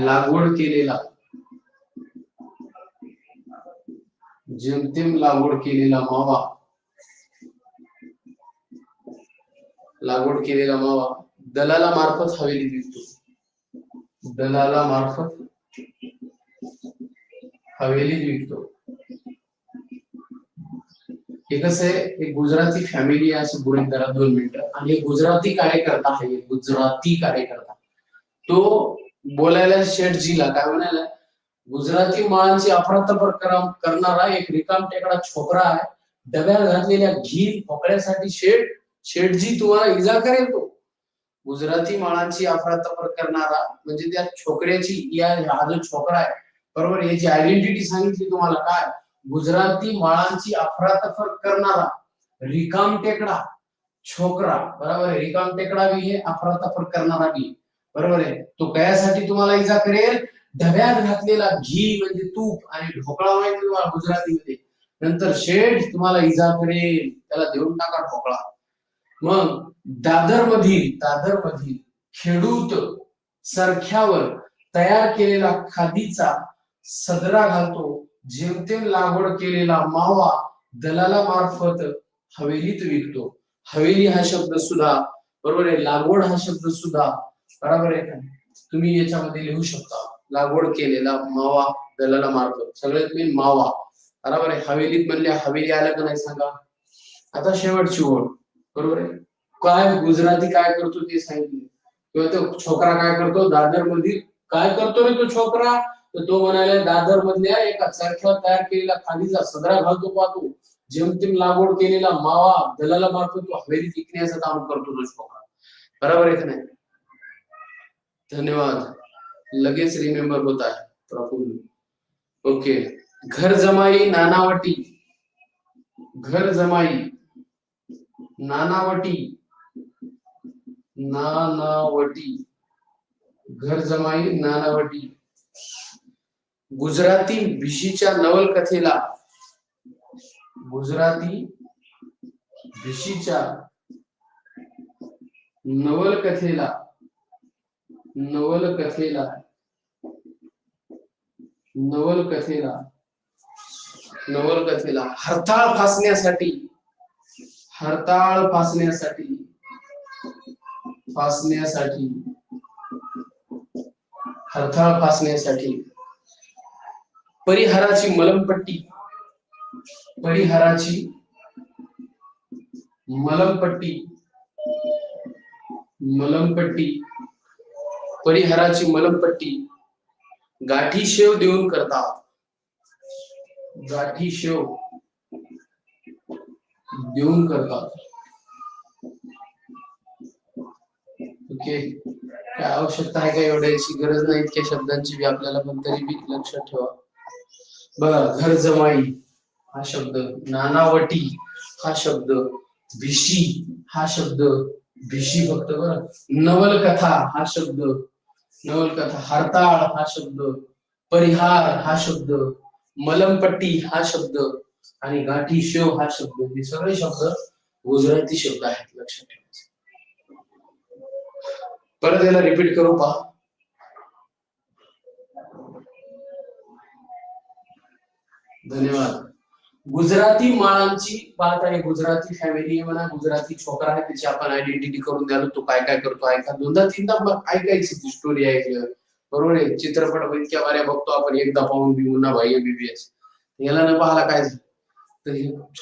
Speaker 1: लागवड केलेला, जेमतेम लागवड केलेला मावा, लागवड केलेला मावा दलाला मार्फत हवेलीत विकतो, दलाला मार्फत हवेलीत विकतो. हे कसं आहे, एक गुजराती फॅमिली आहे असं गृहीत धरा 2 मिनिटं. आणि गुजराती कार्यकर्ता आहे, गुजराती कार्यकर्ता, तो बोलायला शेठजीला काय म्हणाला, गुजराती माळांची अफरातफर करणारा एक रिकाम टेकडा छोकरा आहे, डब्यात घातलेल्या घी ठोकळ्यासाठी शेठजी तुम्हाला इजा करेल. तो गुजराती माळांची अफरातफर करणारा म्हणजे त्या छोकऱ्याची, या हा जो छोकरा आहे, बरोबर, याची आयडेंटिटी सांगितली तुम्हाला काय, गुजराती माळांची अफरातफर करणारा रिकाम टेकडा छोकरा, बरोबर आहे. रिकाम टेकडा बी आहे, अफरातफर करणारा बी, बरोबर आहे. तो कशासाठी तुम्हाला इजा करेल? डब्यात घातलेला घी म्हणजे तूप आणि ढोकळा माहिती तुम्हाला गुजरातीमध्ये. नंतर शेठ तुम्हाला इजा करेल, त्याला देऊन टाका ढोकळा. मग दादर मधील खेडूत सरख्यावर तयार केलेला खादीचा सदरा घालतो, जेमतेम लागवड केलेला मावा दलाला मार्फत हवेलीत विकतो. हवेली हा शब्द सुद्धा, बरोबर आहे, लागवड हा शब्द सुद्धा, बरोबर आहे का, तुम्ही याच्यामध्ये लिहू शकता. लागवड केलेला मावा दलाला मार्फत, सगळ्यात मेन मावा, बरोबर आहे. हवेलीत म्हणले हवेली आलं का नाही सांगा. आता शेवटची ओळ, बरोबर आहे. काय गुजराती काय करतो ते सांगितले, किंवा तो छोकरा काय करतो दादर मधील, काय करतो रे तो छोकरा, तर तो म्हणाले दादर मधल्या एका चरख्यावर तयार केलेला खादीचा सदरा घालतो पाहतो, जेमतेम लागवड केलेला मावा दलाला मार्फत तो हवेलीत विकण्याचं काम करतो तो छोकरा, बरोबर आहे का नाही. धन्यवाद, लगेच रिमेंबर होत आहे प्रॉपरली. ओके. घर जमाई नानावटी, घर जमाई नानावटी, नानावटी, घर जमाई नानावटी. गुजराती भिशीच्या नवलकथेला, गुजराती भिशीच्या नवलकथेला, नवलकथेला, नवलकथेला, नवलकथेला हरताळ फासण्यासाठी, हरताळ फासण्यासाठी, फासण्यासाठी, हरताळ फासण्यासाठी परिहाराची मलमपट्टी, परिहाराची मलमपट्टी, मलमपट्टी, परिहाराची मलमपट्टी गाठी शेव देऊन करतात, गाठी शेव देऊन करतात. ओके. काय आवश्यकता आहे का एवढ्याची? गरज नाही इतक्या शब्दांची बी आपल्याला, पण तरी बी लक्षात ठेवा. बघा, घर जमाई हा शब्द, नानावटी हा शब्द, भिशी हा शब्द, भिशी फक्त बरं, नवलकथा हा शब्द, नवलकथा, हरताळ हा शब्द, परिहार हा शब्द, मलमपट्टी हा शब्द आणि गाठी शेव हा शब्द, हे सगळे शब्द गुजराती शब्द आहेत, लक्षात ठेवायचे. परत याला रिपीट करू पहा. धन्यवाद. गुजराती माळांची बात आहे, गुजराती फॅमिली म्हणा, गुजराती छोकरा आहे, त्याची आपण आयडेंटिटी करून द्यालो. तो काय काय करतो ऐका, दोनदा तीनदा ऐकायची ती स्टोरी ऐकलं, बरोबर आहे. चित्रपट इतक्या बऱ्या बघतो आपण, एकदा पाहून बी मुन्ना भाई MBBS, याला न पाहायला काय झालं. तर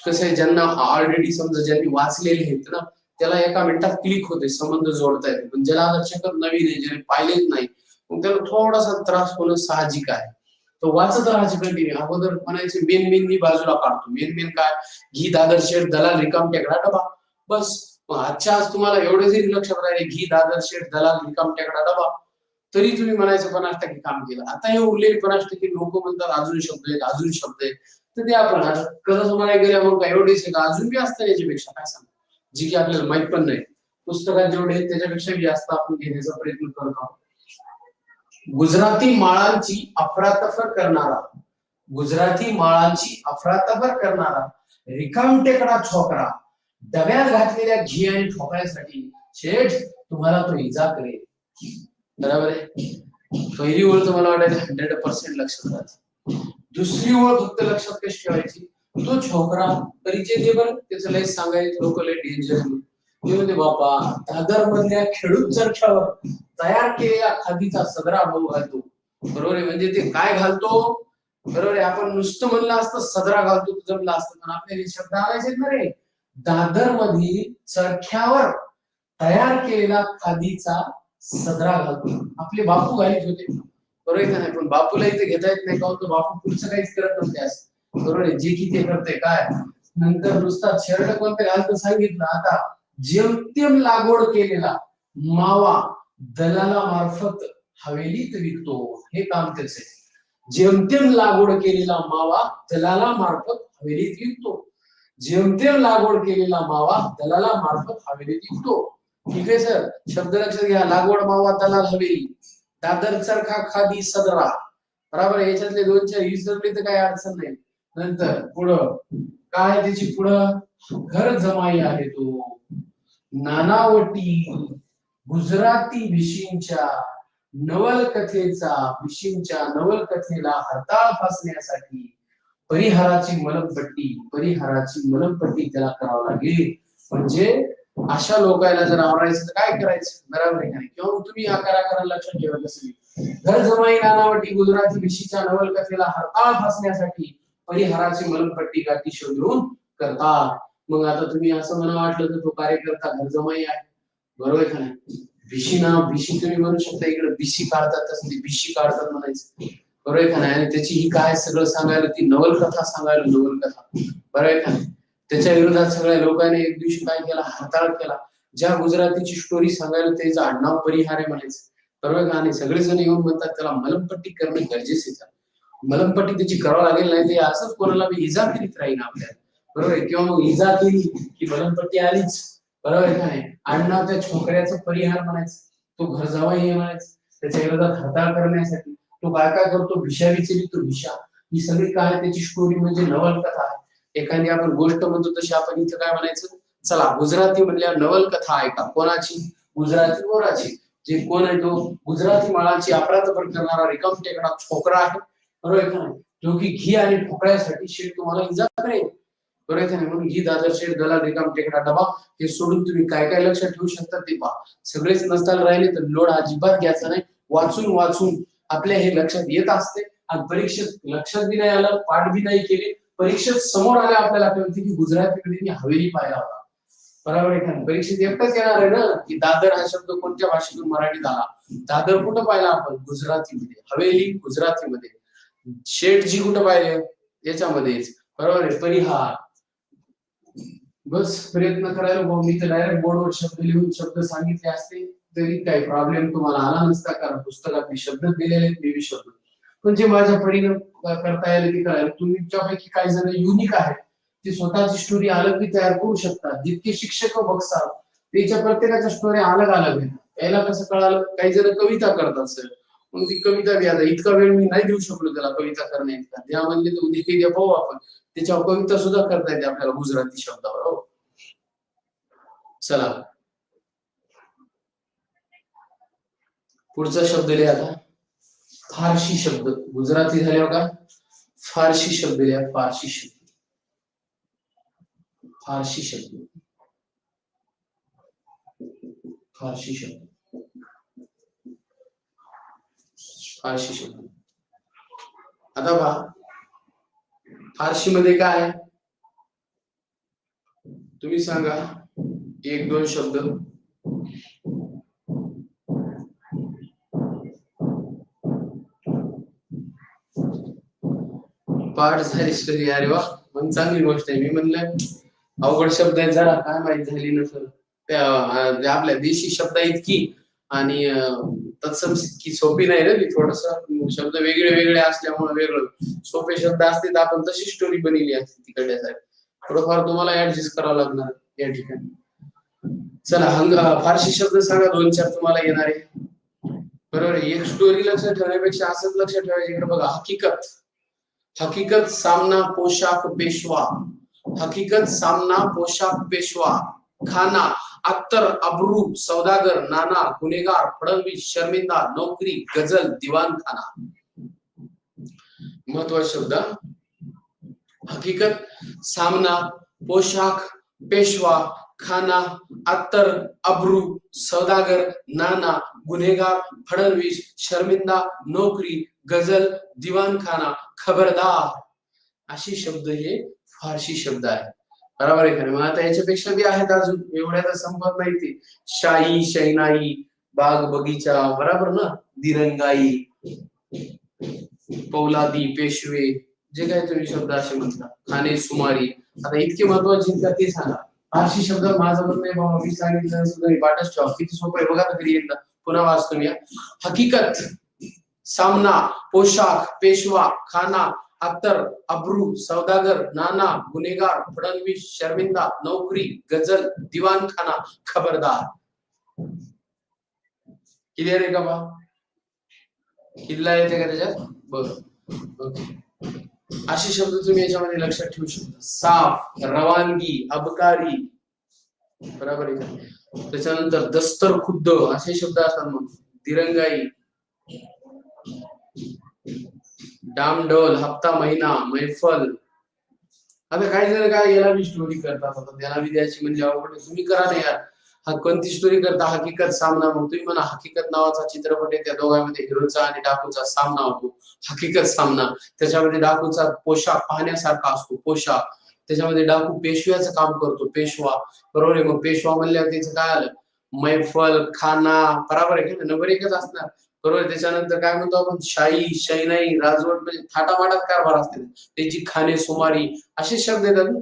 Speaker 1: कसं आहे, ज्यांना ऑलरेडी समजा ज्यांनी वाचलेले आहेत ना, त्याला एका मिनिटात क्लिक होते, संबंध जोडता येते. पण ज्याला आता नवीन आहे, ज्याने पाहिलेच नाही, मग त्याला थोडासा त्रास होणं साहजिक आहे. तो वाचत राहायचे कंटिन्यू. अगोदर म्हणायचे मेन मेन मी बाजूला काढतो. मेन मेन काय, घी दादर शेठ दलाल रिकाम टेकडा डबा, बस. आजच्या आज तुम्हाला एवढे जरी लक्षात राहिले, घी दादर शेठ दलाल रिकाम टेकडा डबा, तरी तुम्ही म्हणायचं 50% काम केलं. आता हे उरलेले 50% लोक म्हणतात अजून शब्द आहेत, अजून शब्द आहेत, तर ते आपण आता कसं म्हणायला गेल्या मग काय एवढेच आहे का, अजून बी असतं याच्यापेक्षा, काय सांगा, जी की आपल्याला माहित पण नाही. पुस्तकात जेवढे आहेत त्याच्यापेक्षा जास्त आपण घेण्याचा प्रयत्न करत आहोत. गुजराती माळांची अफरातफर करणारा, गुजराती माळांची अफरातफर करणारा रिकाम टेकडा छोकरा डब्यात घातलेल्या घी आणि ठोकळ्यासाठी शेठ तुम्हाला तो इजा करेल, बरोबर आहे. पहिली ओळ तर मला वाटायला 100% लक्षात राहते. दुसरी ओळ फक्त लक्षात कशी ठेवायची, तो छोकरा परिचय दे बरं, त्याचं लय सांगायचं, लोक लय डेंजर म्हणते बाबा, दादर मधल्या खेडूत चरख्यावर तयार केलेल्या खादीचा सदरा भाऊ घालतो, बरोबर आहे. म्हणजे ते काय घालतो, बरोबर आहे. आपण नुसतं म्हणलं असतं सदरा घालतो जमलं असतं, पण आपल्याला शब्द आणायचे ना रे. दादर मधील चरख्यावर तयार केलेला खादीचा सदरा घालतो. आपले बापू घालीत होते, बरोबर आहे का नाही. पण बापूला इथे घेता येत नाही का, बापू पुढचं काहीच करत नव्हते असं, बरोबर आहे. जे की ते करते काय, नंतर नुसता शर्ट कोणतं घालतं सांगितलं, आता जेमतेम लागवड केलेला मावा दलाला मार्फत हवेलीत विकतो, हे काम त्याचे. जेमतेम लागवड केलेला मावा दलाला मार्फत हवेलीत विकतो. जेमतेम लागवड केलेला मावा दलाला मार्फत हवेलीत विकतो. ठीक आहे सर, शब्द लक्षात घ्या. लागवड मावा दलाल हवेली, दादर चरखा खादी सदरा. बरोबर, याच्यातले 2-4 विसरले तर काही अडचण नाही. नंतर पुढं काय त्याची पुढं घर जमाई आहे तो नानावटी गुजराती भिशींच्या नवलकथेचा भिशींच्या नवलकथेला हरताळ फासण्यासाठी परिहाराची मलमपट्टी त्याला करावं लागेल. म्हणजे अशा लोकांना जर आवरायचं तर काय करायचं, बरोबर आहे का नाही? किंवा तुम्ही आकारा लक्षात ठेवा. कसं घर जमाई नानावटी गुजराती भिशीच्या नवलकथेला हरताळ फासण्यासाठी परिहाराची मलमपट्टी गाठी शोधून करतात. मग आता तुम्ही असं म्हणा वाटलं तर तो कार्यकर्ता घर जमाई आहे, बरोबर आहे का नाही? भिशी तुम्ही म्हणू शकता, इकडे भिशी काढतात तसं ते भिशी काढतात म्हणायचं, बरोबर आहे का नाही? आणि त्याची ही काय सगळं सांगायला, ती नवलकथा सांगायला, नवलकथा, बरोबर आहे का नाही? त्याच्या विरोधात सगळ्या लोकांनी एक दिवशी काय केला, हरताळ केला. ज्या गुजरातीची स्टोरी सांगायला त्याचं आडनाव परिहार आहे म्हणायचं, बरोबर का? आणि सगळेजण येऊन म्हणतात त्याला मलमपट्टी करणं गरजेचं आहे. मलमपट्टी त्याची करावं लागेल, नाही ते असंच कोणाला इजा करीत राहील आपल्याला, बरोबर आहे? किंवा मग इजा केली की मलमपट्टी आलीच, बरोबर आहे का नाही? आडनाव त्या छोकऱ्याचं परिहार म्हणायचं, तो घर जावाई हे म्हणायचं. त्याच्या विरोधात हरताळ करण्यासाठी तो काय काय करतो, भिशा विचारितो. भिशा ही सगळी काय त्याची स्टोरी म्हणजे नवलकथा आहे. एखादी आपण गोष्ट म्हणतो तशी आपण इथं काय म्हणायचं, चला गुजराती म्हणल्या नवलकथा ऐका. कोणाची? गुजराती मोराची. जे कोण आहे तो गुजराती माळाची अपराधपर करणारा रिकाम टेकडा छोकरा आहे, बरोबर आहे का नाही? जो की घी आणि ठोकळ्यासाठी शेठ तुम्हाला इजा करेल, बरोबर आहे. म्हणून घी दादर शेठ दलाल रिकाम टेकडा डबा हे सोडून तुम्ही काय काय लक्षात ठेवू शकता ते पहा. सगळेच नसताना राहिले तर लोड अजिबात घ्यायचा नाही. वाचून आपल्या हे लक्षात येत असते. आणि परीक्षेत लक्षात बी नाही आलं, पाठ बी नाही केले, परीक्षेत समोर आले आपल्याला कळते की गुजरातीमध्ये हवेली पाहिला होता, बरोबर आहे का? परीक्षेत एकटाच येणार आहे ना की दादर हा शब्द कोणत्या भाषेतून मराठीत आला. दादर कुठं पाहिला आपण? गुजरातीमध्ये. हवेली गुजरातीमध्ये. शेठजी कुठं पाहिले? याच्यामध्येच, बरोबर आहे. परिहार. बस प्रयत्न करायला भाऊ. मी तर डायरेक्ट बोर्डवर शब्द लिहून शब्द सांगितले असते तरी काही प्रॉब्लेम तुम्हाला आला नसता, कारण पुस्तकात मी शब्द दिलेले आहेत, शब्द. म्हणजे माझ्या परीने करता येईल की काय, तुमच्यापैकी काही जण युनिक आहेत, ती स्वतःची स्टोरी अलग बी तयार करू शकतात. जितके शिक्षक बघतात त्याच्या प्रत्येकाच्या स्टोरी अलग आहे. याला कसं कळालं, काही जण कविता करतात सर, मग ती कविता बी आता इतका वेळ मी नाही देऊ शकलो त्याला कविता करण्याचा. त्यामध्ये उद्या पाहू आपण, त्याच्यावर कविता सुद्धा करता येते आपल्याला गुजराती शब्दावर. हो चला पुढचा शब्द लिहा आता. फारशी शब्द. गुजराती झाल्यावर का फारशी शब्द लिहा. फारशी शब्द. फारशी शब्द. फारशी शब्द. फारशी शब्द. आता पहा फारशी मध्ये काय आहे तुम्ही सांगा, 1-2 शब्द. पाठ झाली स्टोरी. अरे वा, मग चांगली गोष्ट आहे. मी म्हणलं अवघड शब्द आहे, जरा काय माहित झाली नसेल त्या आपल्या देशी शब्द इतकी आणि तत्सम की सोपी नाही रे. थोडस शब्द वेगळे असल्यामुळे वेगळं सोपे शब्द असते तर आपण तशी स्टोरी बनवली असते तिकडल्यासाठी. थोडंफार तुम्हाला ऍडजस्ट करावं लागणार या ठिकाणी. चला फारशी शब्द सांगा 2-4 तुम्हाला येणार आहे, बरोबर आहे. एक स्टोरी लक्षात ठेवण्यापेक्षा असंच लक्षात ठेवायचं. इकडे बघा, हकीकत. हकीकत सामना पोशाख पेशवा. हकीकत सामना पोशाख पेशवा. खाना अख्तर अब्रू सौदागर नाना गुन्हेगार फडणवीस शर्मिंदा नोकरी गजल दिवान खाना. महत्वाचा शब्द. हकीकत सामना पोशाख पेशवा खाना अख्तर अब्रू सौदागर नाना गुन्हेगार फडणवीस शर्मिंदा नोकरी गजल दिवान खाना खबरदार. अशी शब्द हे फारशी शब्द आहे, बरोबर आहे का? मग आता याच्यापेक्षा बी आहेत अजून, एवढ्याचा संपत नाही ते. शाही शहनाई बाग बगीचा, बरोबर ना. दिरंगाई पौलादी पेशवे, जे काही तुम्ही शब्द असे म्हणता. खाणे सुमारी. आता इतके महत्वाचे का ते सांगा. फारशी शब्द माझं म्हणणं आहे बाबा, मी सांगितलं सुद्धा पाठच ठेवा. किती सोपं आहे बघा तरी एकदा पुन्हा वाचतो मी. हकीकत सामना, पोशाख, पेशवा, खाना, अत्तर, अब्रू, सौदागर, नाना, गुन्हेगार, फडणवीस, शर्मिंदा, नोकरी, गजल, दिवाणखाना, खबरदार. क्लिअर आहे का बा? किल्ला येते का त्याच्यात? बरं. असे शब्द तुम्ही याच्यामध्ये लक्षात ठेवू शकता. साफ, रवानगी, अबकारी, बरोबर आहे का? त्याच्यानंतर दस्तर खुद्द असे शब्द असतात. मग दिरंगाई, डामडोल, हप्ता, महिना, मैफल. आता काही जण काय याला बी स्टोरी करतात. आता त्याला बी द्यायची म्हणजे अवघड. तुम्ही करा ना यार. हा कोणती स्टोरी करता? हकीकत सामना. मग तुम्ही म्हणा हकीकत नावाचा चित्रपट आहे, त्या दोघांमध्ये हिरोचा आणि डाकूचा सामना होतो. हकीकत सामना. त्याच्यामध्ये डाकूचा पोशाख पाहण्यासारखा असतो. पोशाख त्याच्यामध्ये डाकू पेशव्याचं काम करतो. पेशवा, बरोबर आहे. मग पेशवा म्हणल्यावर त्याचं काय आलं? मैफल, खाना, बरोबर आहे का? नंबर एकच असणार, बरोबर. त्याच्यानंतर काय म्हणतो आपण? शाही, शैनाई, राजवट, म्हणजे थाटामाटात कारभार असते. त्याची खाणे सुमारी असे शब्द येतात,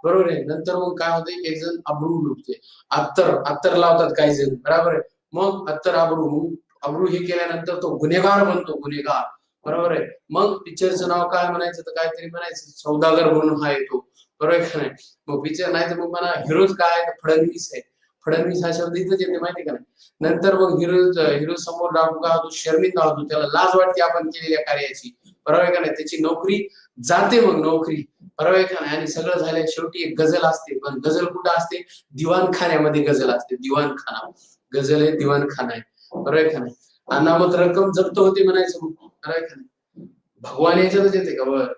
Speaker 1: बरोबर आहे. नंतर मग काय होतं? एक जण अब्रू लुटते. अत्तर लावतात काही जण, बरोबर आहे. मग अत्तर, अब्रू हे केल्यानंतर तो गुन्हेगार बनतो. गुन्हेगार, बरोबर आहे. मग पिक्चरचं नाव काय म्हणायचं? तर काहीतरी म्हणायचं सौदागर म्हणून हा येतो, बरोबर आहे का नाही? मग पिक्चर नाही तर मग मला हिरोज काय आहे? फडणवीस आहे. फडणवीस हा शब्द इथंच येते, माहिती का नाही? नंतर मग हिरो समोर डाकू काय होतो? शर्मिंदा होतो. त्याला लाज वाटते आपण केलेल्या कार्याची, बरोबर आहे का नाही? त्याची नोकरी जाते. मग नोकरी, बरोबर आहे का नाही? आणि सगळं झालं शेवटी एक गझल असते. पण गझल कुठं असते? दिवाणखान्यामध्ये गझल असते. दिवाणखाना, गझल आहे, दिवाणखाना आहे, बरोबर आहे का नाही? अनामत रक्कम जप्त होते म्हणायचं, बरोबर आहे का नाही? भगवान याच्यातच येते का? बर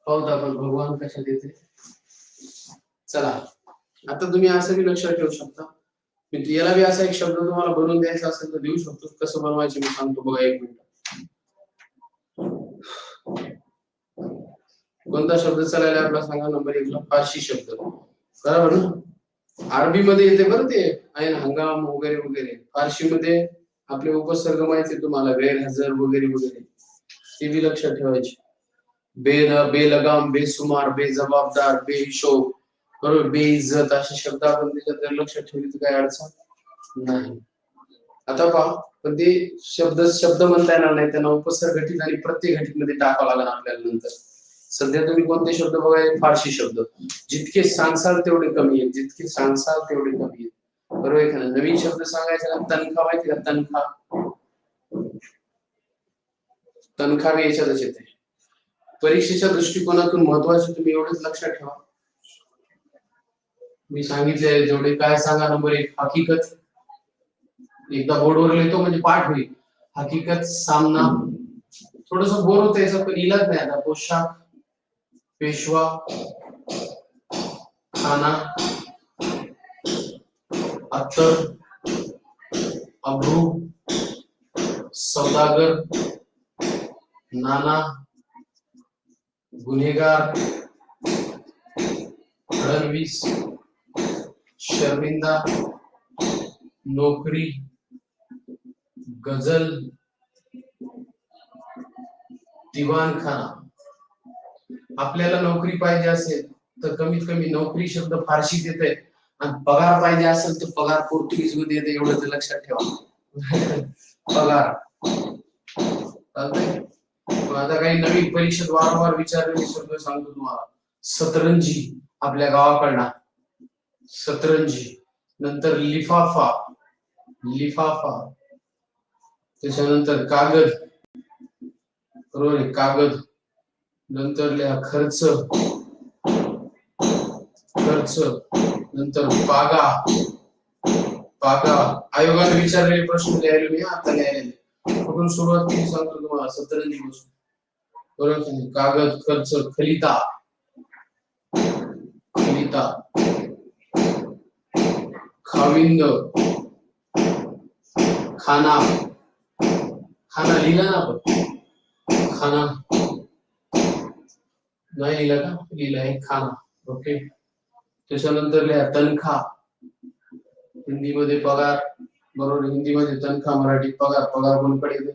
Speaker 1: पाहू आपण भगवान कशात येते. चला, आता तुम्ही असं बी लक्षात ठेवू शकता. मी याला बी असा एक शब्द तुम्हाला बनवून द्यायचा असेल तर देऊ शकतो. कसं बनवायचं मी सांगतो बघा, एक मिनिट. कोणता शब्द चालायला आपला सांगा? नंबर 1 ला फारसी शब्द, बरोबर ना? अरबी मध्ये येते बरं ते ऐन हंगाम वगैरे वगैरे. फारसी मध्ये आपले उपसर्ग माहिती तुम्हाला, गैरहजर वगैरे वगैरे, ते बी लक्षात ठेवायचे. बेलगाम, बेसुमार, बेजबाबदार, बेहिशोब, बरोबर, बेइज्जत असे शब्द आपण त्याच्यात लक्षात ठेवले तर काही अडचण नाही. आता पहा, पण ते शब्द म्हणता येणार नाही, त्यांना उपसर्ग घटित आणि प्रत्येक घटित मध्ये टाकावं लागणार आपल्याला नंतर. सध्या तुम्ही कोणते शब्द बघा? फारसी शब्द. जितके सांगसाल तेवढे कमी आहेत, जितके सांगसाल तेवढे कमी आहेत, बरोबर आहे का? नवीन शब्द सांगायचा ना, तनखा माहिती का? तनखा, तनखा बी याच्यातच येते. परीक्षेच्या दृष्टिकोनातून महत्वाचे तुम्ही एवढंच लक्षात ठेवा, मी सांगितले जेवढे. काय सांगा? नंबर 1 हकीकत. एकदा बोर्डवर लिहितो म्हणजे पाठ होईल. हकीकत, सामना. थोडस बोर होतं याचा, पण इलाज नाही आता. पोशाख, पेशवा, खाना, अत्तर, अब्रू, सौदागर, नाना, गुन्हेगार, फडणवीस, शर्मिंदा, नोकरी, गझल, दिवाणखाना. आपल्याला नोकरी पाहिजे असेल तर कमीत कमी नोकरी शब्द फारशीत येते, आणि पगार पाहिजे असेल तर पगार पोर्तुगीज मध्ये येते, एवढं तर लक्षात ठेवा. पगार चालतंय. आता काही नवीन परीक्षेत वारंवार विचारलेले शब्द सांगतो तुम्हाला. सतरंजी, आपल्या गावाकडला सतरंजी. नंतर लिफाफा, लिफाफा. त्याच्यानंतर कागद, बरोबर आहे, कागद. नंतर लिहा खर्च, खर्च. नंतर पागा, पागा. आयोगाने विचारलेले प्रश्न लिहायला मी आता लिहायला. कुठून सुरुवात केली सांगतो तुम्हाला, सतरंजी पासून, बरोबर. कागद, खर्च, खलिता, खलिता, खाविंद, खाना. खाना लिहिला ना आपण? खाना नाही लिहिला का? लिहिला आहे खाना, ओके. त्याच्यानंतर लिहा तनखा. हिंदीमध्ये पगार, बरोबर. हिंदीमध्ये तनखा, मराठी पगार. पगार कोणकडे येते?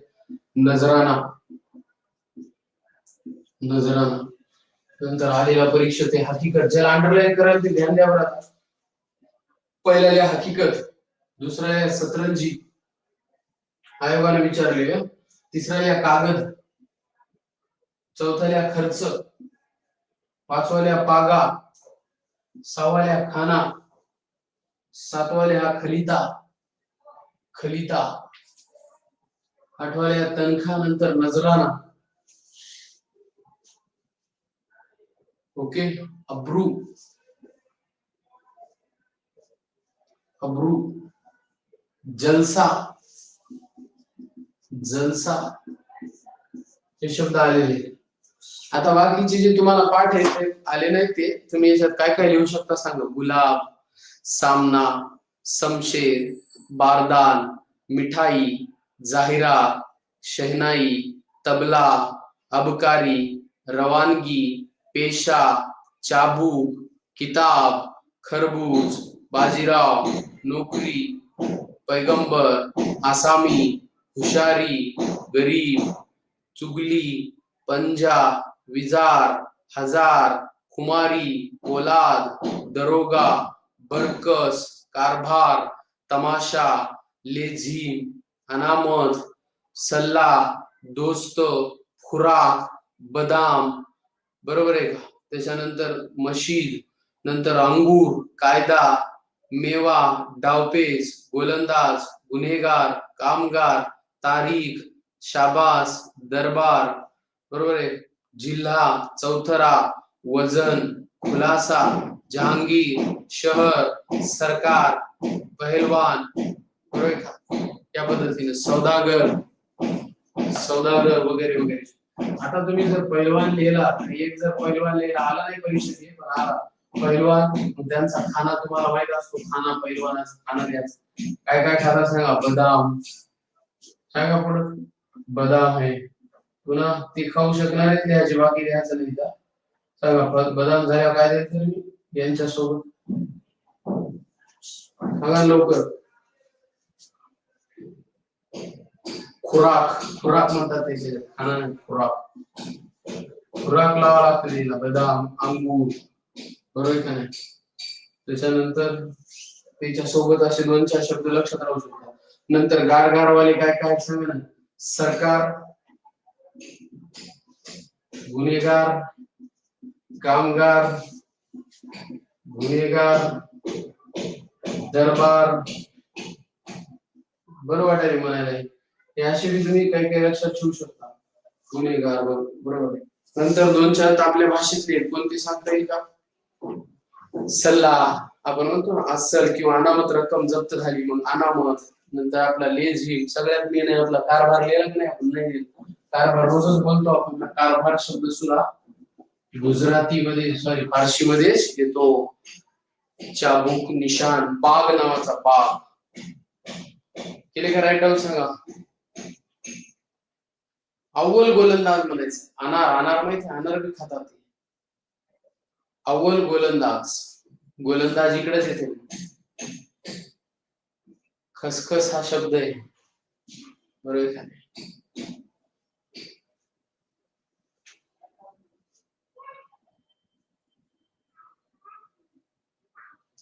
Speaker 1: नजराना, नजराना. नंतर आलेला परीक्षेत हकीकत. ज्याला अंडरलाईन करायला ते ध्यान द्यावं लागतं. पहिला लिहा हकीकत, दुसरा लिहा सतरंजी, आयोगाने विचारले. तिसऱ्याला कागद, चौथ्याला खर्च, पाचवाल्या पागा, सहावाल्या खाना, सातवाल्या खलिता, आठवाल्या तनखा नंतर नजराना. ओके. अब्रू जलसा हे शब्द आलेले. आता बाकीचे जे तुम्हाला पाठ आहे ते आले नाही, ते तुम्ही याच्यात काय काय लिहू शकता सांगा. गुलाब, सामना, शमशेर, बारदान, मिठाई, जाहिरात, शहनाई, तबला, अबकारी, रवानगी, पेशा, चाबूक, किताब, खरबूज, बाजीराव, नोकरी, पैगंबर, आसामी, हुशारी, गरीब, चुगली, पंजा, विजार, हजार, खुमारी, औलाद, दरोगा, बरकस, कारभार, तमाशा, लेझीम, अनामत, सल्ला, दोस्त, खुराक, बदाम. बरोबर आहे का? त्याच्यानंतर मशीद, नंतर अंगूर, कायदा, मेवा, डावपेच, गोलंदाज, गुन्हेगार, कामगार, तारीख, शाबास, दरबार. बरोबर आहे. जिल्हा, चौथरा, वजन, खुलासा, जहांगीर, शहर, सरकार, पहलवान. बरोबर आहे का? या पद्धतीने सौदागर वगैरे वगैरे. आता तुम्ही जर पैलवान लिहिला, एक जर पैलवान लिहिला आला नाही परीक्षेत, पण आला पैलवान, त्यांचा खाना तुम्हाला माहित असतो. खाना, पैलवानाचा खाना द्यायचा. काय काय खाता सांगा. बदाम सांगा. पुढे बदाम आहे. पुन्हा ते खाऊ शकणार आहेत द्यायचे, बाकी द्यायचं नाही का सांगा. बदाम झाल्या काय द्यायचं तुम्ही यांच्यासोबत सांगा लवकर. खुराक म्हणतात त्याचे खाना. खुराक लावा लागते तिला. बदाम, अंगूर. बरोबर का नाही? त्याच्यानंतर त्याच्यासोबत असे 2-4 शब्द लक्षात राहू शकतात. नंतर गारगारवाले काय काय सांगा ना. सरकार, गुन्हेगार, कामगार, दरबार. बरोबर वाटायला म्हणायला. हे असे बी तुम्ही काही काही लक्षात ठेवू शकता. गुन्हेगार. बरोबर आहे. नंतर 2-4 आपल्या भाषेतले कोणते सांगता येईल का? सल्ला आपण म्हणतो ना, अस्सल किंवा अनामत रक्कम जप्त झाली मग अनामत. नंतर आपला लेझीम, सगळ्यात मेन आहे आपला कारभार. लिहिला की नाही आपण? नाही कारभार रोजच बोलतो आपण. कारभार शब्द सुद्धा फारशी मध्ये येतो. चाबूक, निशान, बाग नावाचा बाग. केले का राईट डाऊन सांगा. अव्वल गोलंदाज म्हणायचं. अनार माहिती? अनार बी खातात. अव्वल गोलंदाज इकडेच येते. खसखस हा शब्द आहे. बरोबर का?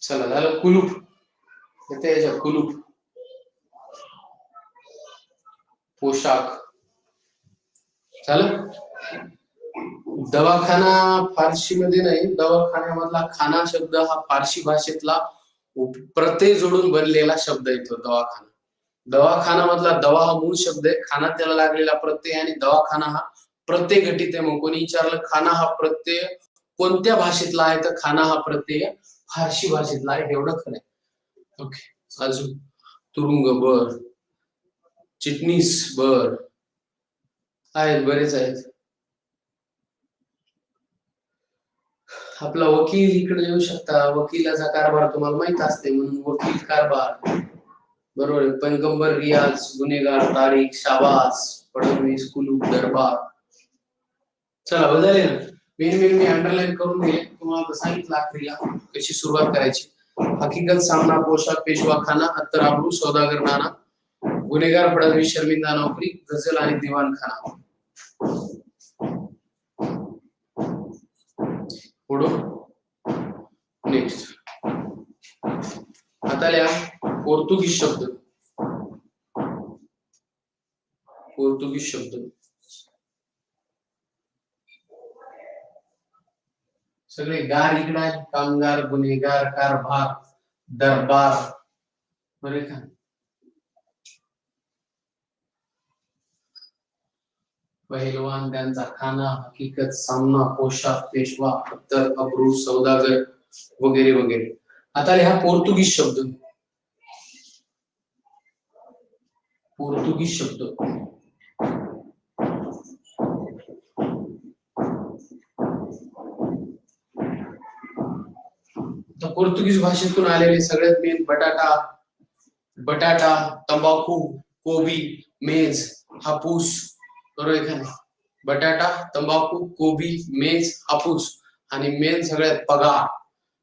Speaker 1: चला झालं. कुलूप येते याच्या. कुलूप, पोशाख. झालं. दवाखाना फारशी मध्ये नाही. दवाखान्यामधला खाना शब्द हा फारशी भाषेतला प्रत्यय जोडून बनलेला शब्द येतो. दवाखाना मधला दवा हा मूळ शब्द आहे. खाना त्याला लागलेला प्रत्यय, आणि दवाखाना हा प्रत्यय घटित आहे. मग कोणी विचारलं खाना हा प्रत्यय कोणत्या भाषेतला आहे, तर खाना हा प्रत्यय फारशी भाषेतला आहे. एवढं खरं आहे. ओके. अजून तुरुंग, बर. चिटणीस, बर. आहेत, बरेच आहेत. आपला वकील इकडे येऊ शकता. वकिलाचा कारभार तुम्हाला माहित असते म्हणून वकील कारभार. बरोबर. पैगंबर, रियाज, गुन्हेगार, तारीख, शाबास, फडणवीस, कुलूप, दरबार. चला बदलले ना. मेन मी अंडरलाईन करून दिले तुम्हाला. सांगितलं आखरीला कशी सुरुवात करायची. हकीकत, सामना, पोशाख, पेशवा, खाना, अत्तर, आबरू, सौदागर, नाना, गुन्हेगार, फडणवीस, शर्मिंदा, नोकरी, गझल आणि दिवाणखाना. नेक्स्ट आता लिहा पोर्तुगीज शब्द. पोर्तुगीज शब्द. सगळे गार इकडे आहे. कामगार, गुन्हेगार, कारभार, दरबार, बरे का. पहिलवान, त्यांचा खाना, हकीकत, सामना, पोशाख, पेशवा, अत्तर, अब्रू, सौदागर वगैरे वगैरे. आता लिहा पोर्तुगीज शब्द. पोर्तुगीज शब्द. तर पोर्तुगीज भाषेतून आलेले सगळ्यात मेन बटाटा, बटाटा, तंबाखू, कोबी, मेज, हापूस, बरोबर आहे का. बटाटा, तंबाखू, कोबी, मेज, हापूस आणि मेन सगळ्यात पगार.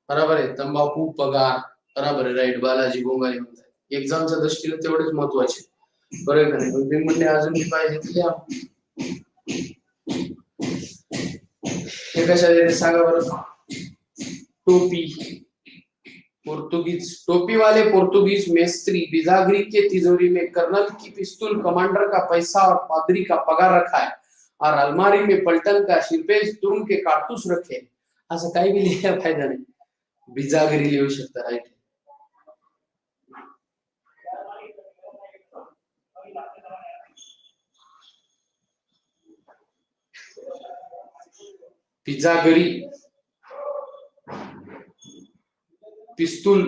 Speaker 1: बरोबर आहे. तंबाखू, पगार, बरोबर आहे. राईट. बालाजी गोंगाले म्हणतात. एक्झामच्या दृष्टीने तेवढेच महत्वाचे. बरोबर का नाही. तुम्ही म्हणले अजून पाहिजे तर हे कशा सांगा बरं. टोपी. पोर्तुगीज टोपी वाले पोर्तुगीज मेस्त्री बिजागरी के तिजोरी में कर्नल की पिस्तूल, कमांडर का पैसा और पादरी का पगार रखा है और अलमारी में पलटन का शिरपेज, तुरुंग के कारतूस रखे. असं काही बी लिहायला फायदा नाही. बिजागरी लिहू शकता. राईट. बिजागरी, पिस्तूल,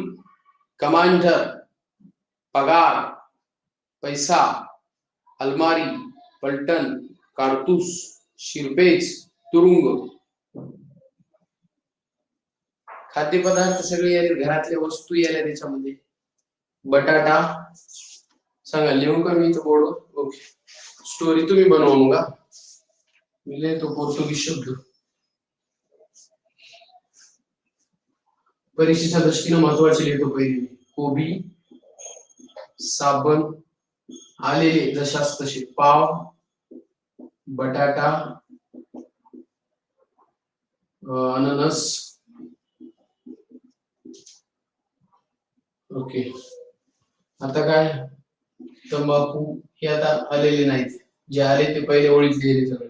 Speaker 1: कमांडर, पगार, पैसा, अलमारी, पलटन, कारतूस, शिरपेज, तुरुंग. खाद्यपदार्थ सगळे याले, घरातले वस्तू याले त्याच्यामध्ये. बटाटा सांगा, लिहू का मी तो बोर्ड. ओके. स्टोरी तुम्ही बनवू का. मी लिहितो पोर्तुगीज शब्द. परीक्षेच्या दृष्टीने महत्वाचे लिहितो. पहिले कोबी, साबण, आलेले जशास तसे पाव, बटाटा, अननस. ओके. आता काय, तंबाखू हे आता आलेले नाहीत. जे आले ते पहिले ओळीत लिहिले सगळे.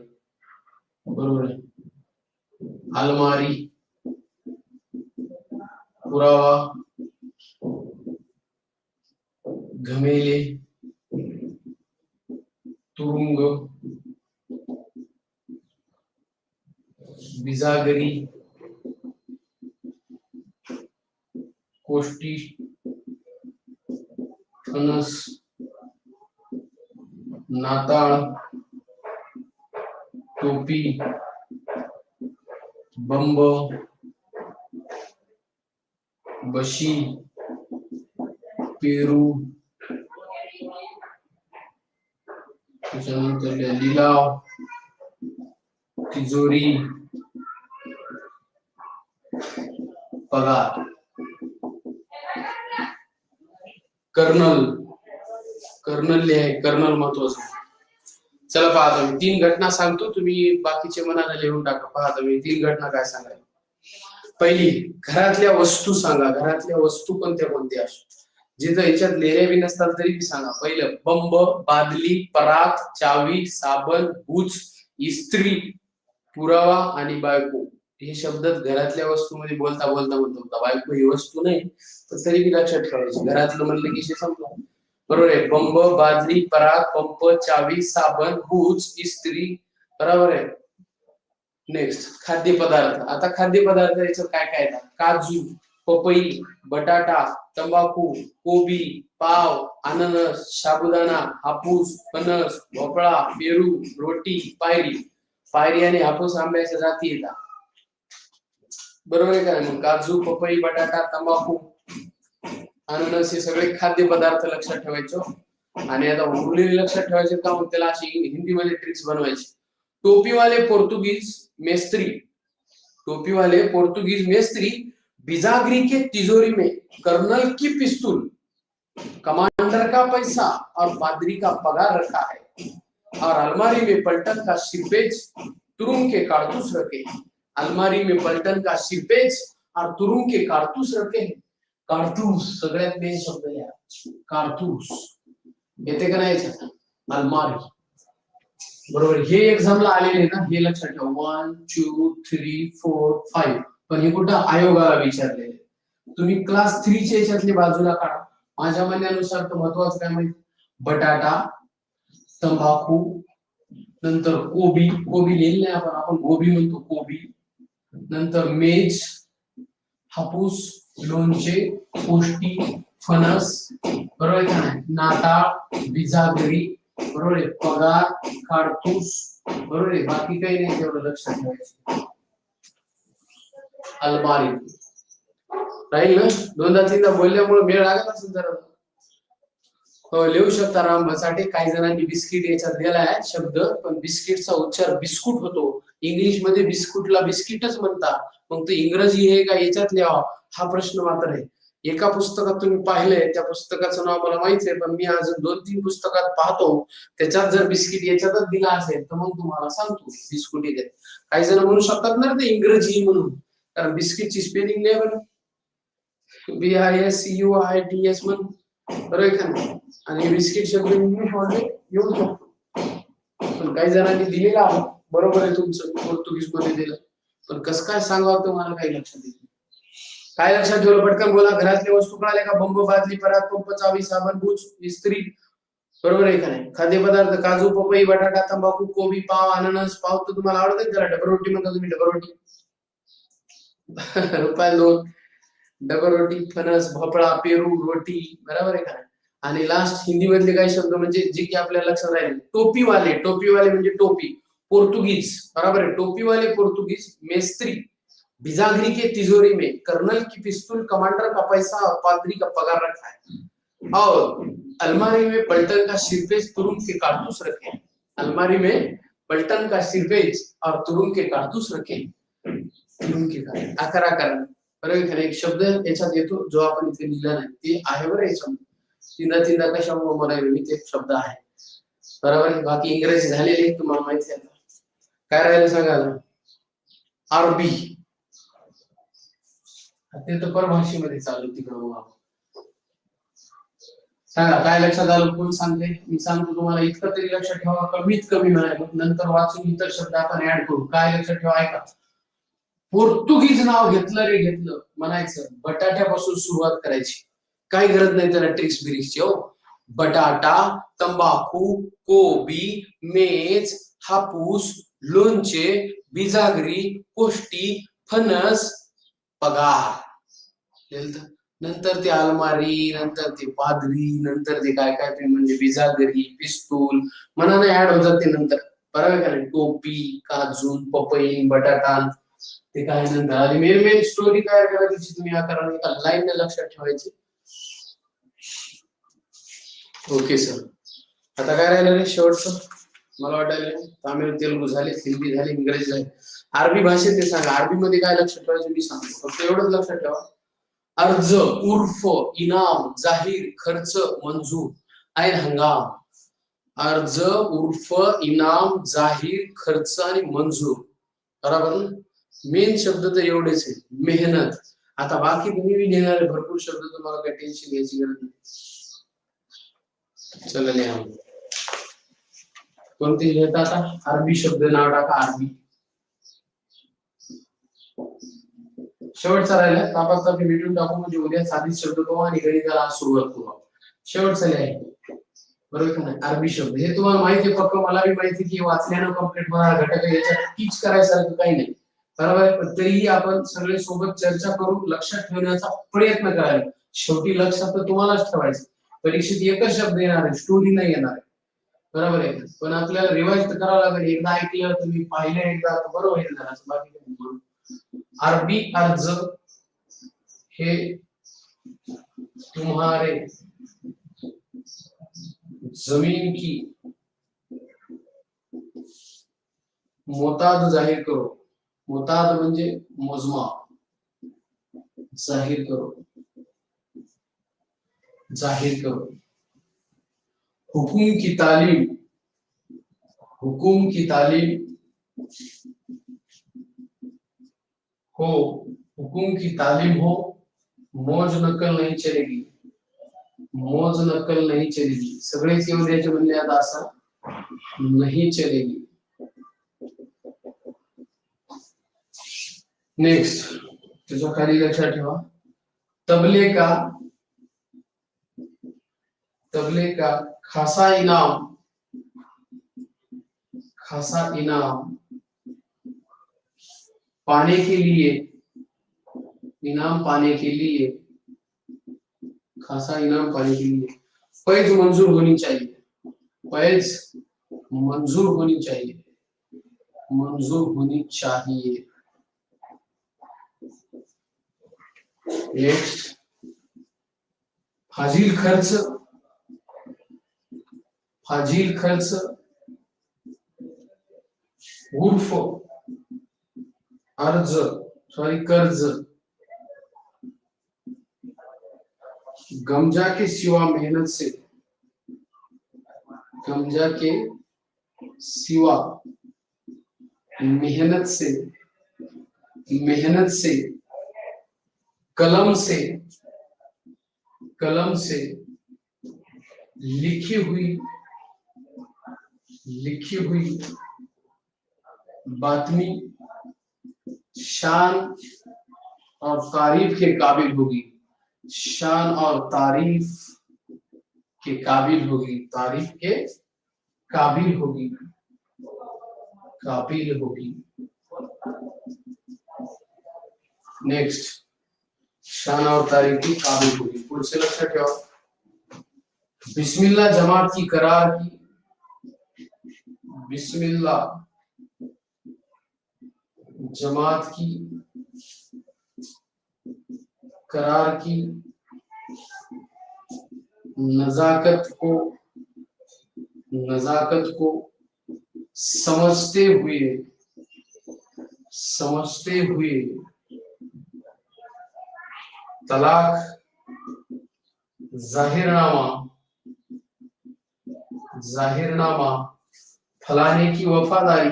Speaker 1: बरोबर आहे. अलमारी, पुरावा, घमेले, तुरुंग, बिजागरी, कोष्टी, फणस, नाताळ, टोपी, बंब, बशी, पेरू, त्याच्यानंतर लिलाव, तिजोरी, पगार. Colonel, colonel लिहाय. कर्नल महत्वाचं. चला पहा, मी 3 घटना सांगतो, तुम्ही बाकीचे मनाने लिहून टाका. पहा तुम्ही 3 घटना काय सांगायला. पहिली, घरातल्या वस्तू सांगा. घरातल्या वस्तू कोणत्या कोणत्या असतात. जिथं याच्यात लिहिल्या बी नसतात तरी बी सांगा. पहिलं, बंब, बादली, परात, चावी, साबण, बूच, इस्त्री, पुरावा आणि बायको. हे शब्द घरातल्या वस्तूमध्ये बोलता बोलता म्हणतो. बायको ही वस्तू नाही, पण तरी बी लक्षात ठेवायचं. घरातलं म्हणलं की संपलं. बरोबर आहे. बंब, बादली, परात, पंप, चावी, साबण, बूच, इस्त्री. बरोबर आहे. नेक्स्ट, खाद्यपदार्थ. आता खाद्यपदार्थ याच्यात काय काय येतात. काजू, पपई, बटाटा, तंबाखू, कोबी, पाव, अननस, साबुदाणा, हापूस, फणस, भोपळा, पेरू, रोटी, पायरी. पायरी आणि हापूस आंब्याच्या जाती येतात. बरोबर आहे का. मग काजू, पपई, बटाटा, तंबाखू, अननस हे सगळे खाद्यपदार्थ लक्षात ठेवायचो. आणि आता उरलेले लक्षात ठेवायचे का, मग त्याला अशी हिंदीमध्ये ट्रिक्स बनवायची. टोपी वाले पोर्तुगीज मेस्त्री, टोपी वाले पोर्तुगीज मेस्त्री बिजागरी के तिजोरी में कर्नल की पिस्तूल, कमांडर का पैसा और पादरी का पगार रखा है और अलमारी में पलटन का सिरपेज, तुरुंग के कारतूस रखे. अलमारी में पलटन का सिरपेज और तुरुंग के कारतूस रखे हैं. कारतूस सगळ्यात मेन शब्द आहे. कारतूस येते का नाही. अलमारी, बरोबर, हे एक्झामला आलेले ना, हे लक्षात ठेवा. 1 2 3 4 5. पण हे कुठं आयोगाला विचारलेले. तुम्ही क्लास 3 च्या याच्यातले बाजूला काढा. माझ्या म्हणण्यानुसार तर महत्वाचं काय माहिती, बटाटा, तंबाखू, नंतर कोबी, कोबी लिहिलं नाही आपण गोबी म्हणतो, कोबी, नंतर मेज, हापूस, लोणचे, कोष्टी, फणस, बरोबर आहे का नाही, नाताळ, बिजागरी, बरोबर आहे, पगार, कारतूस, बरोबर आहे, बाकी काही नाही, तेवढं लक्षात ठेवायचं. अलमारी राहील ना, दोनदा तीनदा बोलल्यामुळे मेळ लागत असेल जरा. हो, लिहू शकता राम बसाटे. काही जणांनी बिस्किट याच्यात दिलाय शब्द, पण बिस्किटचा उच्चार बिस्कुट होतो. इंग्लिश मध्ये बिस्कुटला बिस्किटच म्हणतात, मग तो इंग्रजी हे का याच्यात लिहावा, हा प्रश्न मात्र आहे. एका पुस्तकात तुम्ही पाहिलंय, त्या पुस्तकाचं नाव मला माहिती आहे, पण मी अजून 2-3 पुस्तकात पाहतो, त्याच्यात जर बिस्किट याच्यातच दिला असेल तर मग तुम्हाला सांगतो बिस्कुट येते. काही जण म्हणू शकतात ना ते इंग्रजी म्हणून, कारण बिस्किटची स्पेलिंग नाही बरं, BISCUITS म्हणून, बरोबर का नाही, आणि बिस्किट शब्द इंग्लिश मध्ये येऊ शकतो, पण काही जणांनी दिलेला आहे. बरोबर आहे तुमचं, पोर्तुगीज मध्ये दिलं, पण कसं काय सांगावं तुम्हाला काही लक्षात येत नाही. काय लक्षात ठेवलं, पटकन बोला. घरातल्या वस्तू कळाल्या का, बंब, बादली, परात, पंप, चावी, साबण, बूच, इस्त्री, बरोबर आहे का नाही. खाद्यपदार्थ, काजू, पपई, बटाटा, तंबाखू, कोबी, पाव, अननस. पाव तर तुम्हाला आवडत, त्याला डबल रोटी म्हणता तुम्ही, डबल रोटी. रुपये 2 डबल रोटी, फणस, भोपळा, पेरू, रोटी, बरोबर आहे का. आणि लास्ट हिंदी मधले काही शब्द म्हणजे जे की आपल्याला लक्षात राहील, टोपीवाले, टोपीवाले म्हणजे टोपी, पोर्तुगीज, बराबर है, टोपी वाले पोर्तुगीज, मेस्त्री, बिजागरी के तिजोरी में, कर्नल की पिस्तूल, कमांडर का पैसा और पादरी का पगार रखा है, और अलमारी में पलटन का सिरपेज, तुरुंग के कारतूस रखे हैं. अलमारी में पलटन का सिरपेज और तुरुंग के कारतूस रखे, तुरुंग के कारतूस, आकार आकार, बरोबर. एक शब्द याच्यात येतो जो आपण इथे लिहिला नाही, ते आहे बरं याच्यामध्ये. तीनदा तीनदा कशामुळे मला विविध एक शब्द आहे, बरोबर आहे. बाकी इंग्रजी झालेले तुम्हाला माहिती आहे. काय राहिलं सांगायला, अरबी, ते तर परभाषेमध्ये चालू तिकडं. सांगा काय लक्षात आलं, कोण सांगते, मी सांगतो तुम्हाला. इतकं तरी लक्षात ठेवा, कमीत कमी मिळालं, नंतर वाचून इतर शब्द आपण ऍड करू. काय लक्षात ठेवा, ऐका. पोर्तुगीज नाव घेतलं रे घेतलं म्हणायचं, बटाट्यापासून सुरुवात करायची, काही गरज नाही त्याला ट्रिक्स बिरिक्सची. हो, बटाटा, तंबाखू, कोबी, मेज, हापूस, लोणचे, बिजागरी, कोष्टी, फणस, पगार, नंतर ते अलमारी, नंतर ते पादरी, नंतर ते काय काय ते म्हणजे बिजागरी, पिस्तूल, मनाने ऍड होत जाते नंतर, बरोबर का नाही. टोपी, काजू, पपई, बटाटा, ते काय नंतर. आणि मेन स्टोरी तयार करायची तुम्ही आकाराने एका लाईन लक्षात ठेवायची. ओके सर, आता काय राहिलं रे शेवटचं, मला वाटायला तामिळ, तेलुगू झाले, हिंदी झाले, इंग्रजी झाले, अरबी भाषेत ते सांगा. अरबी मध्ये काय लक्षात ठेवायचं मी सांगतो, फक्त एवढंच लक्षात ठेवा. अर्ज, उर्फ, इनाम, जाहीर, खर्च, मंजूर, ऐन हंगाम. अर्ज, उर्फ, इनाम, जाहीर, खर्च आणि मंजूर, बरोबर ना. मेन शब्द तर एवढेच आहे, मेहनत. आता बाकी तुम्ही भी लिहिणारे भरपूर शब्द, तुम्हाला काही टेन्शन घ्यायची गरज नाही. चला लिहा, कोणते लिहिता आता, अरबी शब्द नाव टाका, अरबी. शेवटचा राहिला, तापाचा मिटून टाकू, म्हणजे उद्या साधित शब्द पाहू आणि गणिताला सुरुवात करू. शेवटचा लिहायचं, बरोबर का नाही. अरबी शब्द हे तुम्हाला माहिती आहे, पक्क मला भी माहिती की वाचल्यानं कंप्लीट होणार घटक याच्यात टीच करायसारखं काही नाही, बरोबर आहे. पण तरीही आपण सगळे सोबत चर्चा करून लक्षात ठेवण्याचा प्रयत्न करायला. शेवटी लक्षात तर तुम्हालाच ठेवायचं, परीक्षेत एकच शब्द येणार आहे, स्टोरी नाही येणार आहे, बरोबर आहे. पण आपल्याला रिवाइज तर करावं लागेल, एकदा ऐकलं तुम्ही, पाहिलं एकदा, बरोबर येणार. बाकी अरबी अर्ज हे तुम्हारे जमीन की मोताद जाहीर करो, मोताद म्हणजे मोजमाप, जाहीर करो, जाहीर करो. हुकुम की तालीम, हुकुम की तालीम हो, हुकुम की तालीम हो, मौज नकल नहीं चलेगी, मौज नकल नहीं चलेगी. सगळेच येऊ द्यायचे म्हणले आता असं, नहीं चलेगी। नेक्स्ट त्याच्या खाली लक्षात ठेवा, तबले का खासा इनाम पाने के लिए, खासा इनाम पाने के लिए पैज मंजूर होनी चाहिए, मंजूर होनी चाहिए। नेक्स्ट, फाजिल खर्च उर्फ कर्ज गमजा के सिवा मेहनत से कलम से लिखी हुई बातमी शान और तारीफ के काबिल होगी, काबिल होगी। नेक्स्ट, शान और तारीफ की काबिल होगी। पुढचे लक्षात ठेवा, बिस्मिल्लाह जमात की करार की, बिस्मिल्लाह जमात की करार की नजाकत को समझते हुए तलाक जाहिरनामा फलाने की वफादारी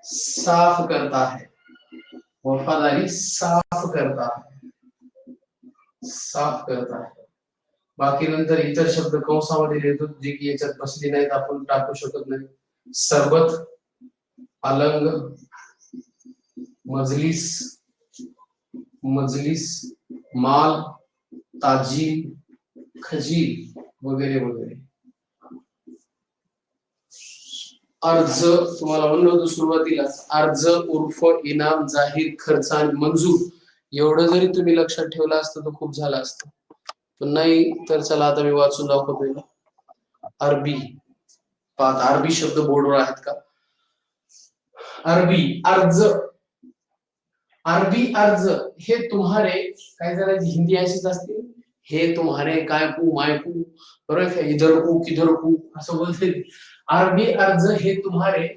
Speaker 1: साफ करता है, बाकी नंतर इतर शब्द कंसामध्ये लिहितो जे की याच्यात बसले नाहीत, आपण टाकू शकत नाही। सरबत, अलंग, मजलिस, माल, ताजील, खजील वगैरे वगैरे। अर्ज तुम्हाला म्हणलं होतं सुरुवातीलाच, अर्ज उर्फ इनाम, जाहीर, खर्च आणि मंजूर एवढं जरी तुम्ही लक्षात ठेवलं असतं तर खूप झालं असतं, पण नाही तर चला आता मी वाचून दाखवतोय। अरबी शब्द बोर्डवर आहेत का? अरबी अर्ज हे तुम्हारे काय जरा हिंदी अशीच असते, हे तुम्हारे काय कू मायकू बरोबर, इधर कू किधर कू असं बोलते। अरबी अर्ज हे तुम्हारे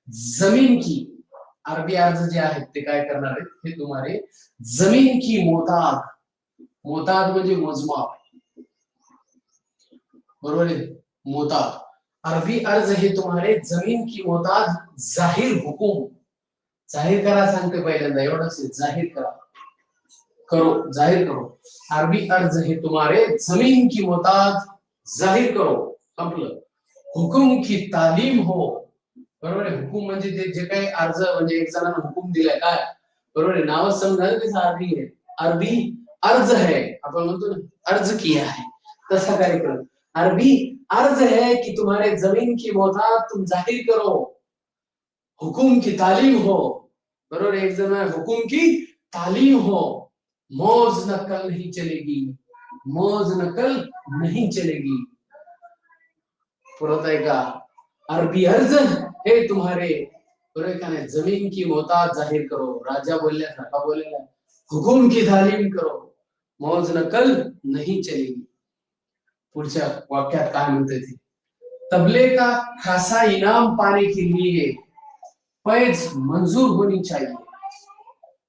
Speaker 1: जमीन की, अरबी अर्ज जे आहेत ते काय करणार आहेत, हे तुम्हारे जमीन की मोताद म्हणजे मोजमाप बरोबर आहे, मोताद। अरबी अर्ज हे तुम्हारे जमीन की मोताद जाहीर हुकुम, जाहीर करा सांगते पहिल्यांदा, एवढंच जाहीर करो। अरबी अर्ज हे तुम्हारे जमीन की मोताद जाहीर करो, संपलं। हुकुम की तालीम हो, बरोबर आहे। हुकुम म्हणजे ते जे काही अर्ज म्हणजे एक जणांना हुकुम दिलाय काय, बरोबर आहे, नावच समजा त्याचा अरबी आहे। अरबी अर्ज है, आपण म्हणतो ना अर्ज किया है, तसा कार्यक्रम। अरबी अर्ज है कि तुम्हारे जमीन की मोताद तुम जाहिर करो, हुकुम की तालीम हो, बरोबर, एक जण हुकुम की तालीम हो, मौज नकल नहीं चलेगी। परत आहे का, अरबी अर्ज हे तुम्हारे बरोबर का नाही, जमीन की मोताद जाहीर करो, राजा बोलल्यासारखा बोललेला, हुकुम की तालीम करो, मौज नकल नहीं चलेगी। पुढच्या वाक्यात काय म्हणते ते, तबले का खासा इनाम पाने के लिए पैज मंजूर होनी चाहिए,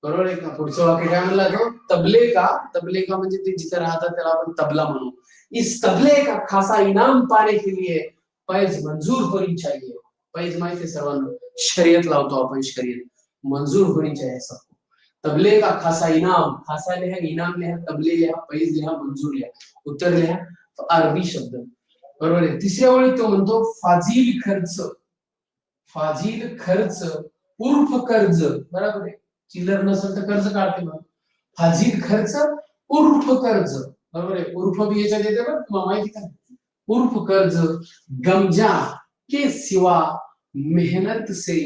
Speaker 1: बरोबर आहे का। पुढचं वाक्य काय म्हणला तो, तबले का म्हणजे ते जिथे राहतात त्याला आपण तबला म्हणू। इस तबले का खासा इनाम पाने के लिए पैज मंजूर होनी चाहिए, पैज माहिती सर्वांना, शर्यत लावतो आपण, शर्यत मंजूर होनी चाहिए सबको। तबले का खासा इनाम, खासा लिहा, इनाम लिहा, तबले लिहा, पैज लिहा, मंजूर लिहा, उत्तर लिहा. अरबी शब्द बरोबर आहे. तिसऱ्या ओळीत तो म्हणतो फाजील खर्च, फाजील खर्च उर्फ कर्ज, बरोबर आहे. चिल्लर नसेल तर कर्ज काढते मग. फाजील खर्च उर्फ कर्ज, बरोबर आहे. उर्फ भी याच्यात येते बरं, तुम्हाला माहिती का? उर्फ कर्ज. गमजा के सिवा मेहनत से,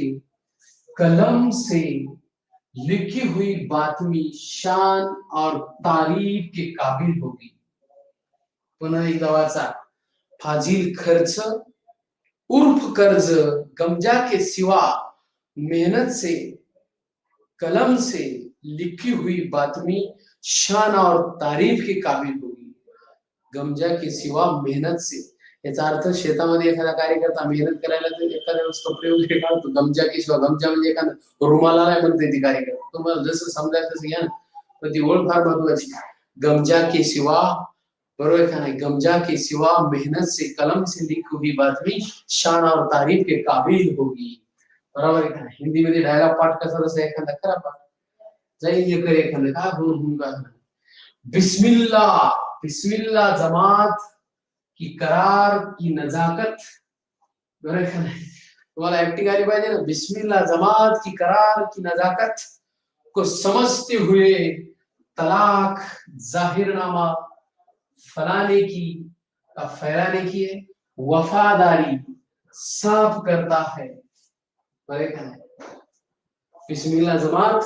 Speaker 1: कलम से लिखी हुई बातमी शान और तारीफ के काबिल होगी. पुन्हा एकदा वाचा. फाजील खर्च उर्फ कर्ज, गमजा के सिवा मेहनत से, कलम से लिखी हुई बातमी शान और तारीफ के काबिल होगी. गमजा के सिवा मेहनत से, याचा अर्थ शेतामध्ये एखादा कार्यकर्ता मेहनत करायला तर एखाद्या वेळेस कपडे वगैरे काढतो. गमजा के सिवा, गमजा म्हणजे एखादा रुमाला नाही म्हणते ती कार्यकर्ता. तुम्हाला जसं समजायचं तसं घ्या ना, पण ती ओळख फार महत्वाची. गमजा के सिवा, बरोबर का नाही? गमजा के सिवा मेहनत से, कलम से लिखी हुई बातमी शान और तारीफ के काबिल होगी. बरोबर आहे का? हिंदी मध्ये डायलॉग पाठ कसा जसा एखादा करा पाठ जाईल कर एखादं का का बिस्मिल्लाह, बिस्मिल्लाह जमात की करार की नजाकत, बरोबर का नाही? तुम्हाला ऍक्टिंग आली पाहिजे ना. बिस्मिल्लाह जमात की करार की नजाकत को समझते हुए तलाक जाहिरनामा फलाने की का फैलाने की है, वफादारी साफ करता है. बिस्मिल्लाह जमात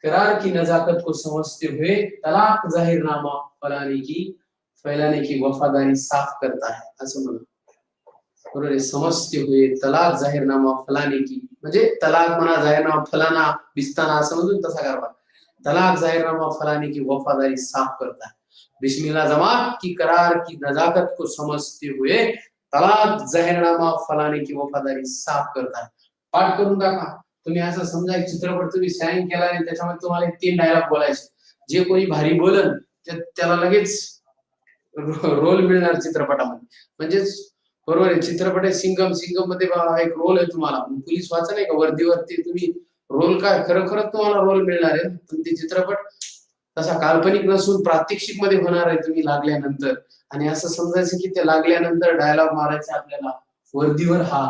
Speaker 1: करार की नजाकत को समझते हुए तलाक जाहिरनामा फैलाने की वफादारी साफ करता है, असं म्हणून. बरोबर आहे. समजते हुए तलाक जाहीरनामा फलाने की, म्हणजे तलाक म्हणा, जाहीरनामा फलाना बिस्ताना असं म्हणून तसा करवा. तलाक जाहीरनामा फलाने की वफादारी साफ करता है. बिस्मिल्लाह जमात की करार की नजाकत को समझते हुए तलाक जाहीरनामा फलाने की वफादारी साफ करता है. पाठ करून टाका. तुम्ही असं समजा एक चित्रपट तुम्ही साइन केला आणि त्याच्यामध्ये तुम्हाला 3 डायलॉग बोलायचे. जे कोणी भारी बोलन त्याला लगेच रोल मिळणार चित्रपटामध्ये. म्हणजेच बरोबर आहे. चित्रपट आहे सिंगम, सिंगम मध्ये एक रोल आहे तुम्हाला. पोलीस वाचा नाही का, वर्दीवरती तुम्ही रोल काय खरं तुम्हाला रोल मिळणार आहे. पण ते चित्रपट तसा काल्पनिक नसून प्रात्यक्षिक मध्ये होणार आहे तुम्ही लागल्यानंतर. आणि असं समजायचं की ते लागल्यानंतर डायलॉग मारायचे आपल्याला वर्दीवर. हा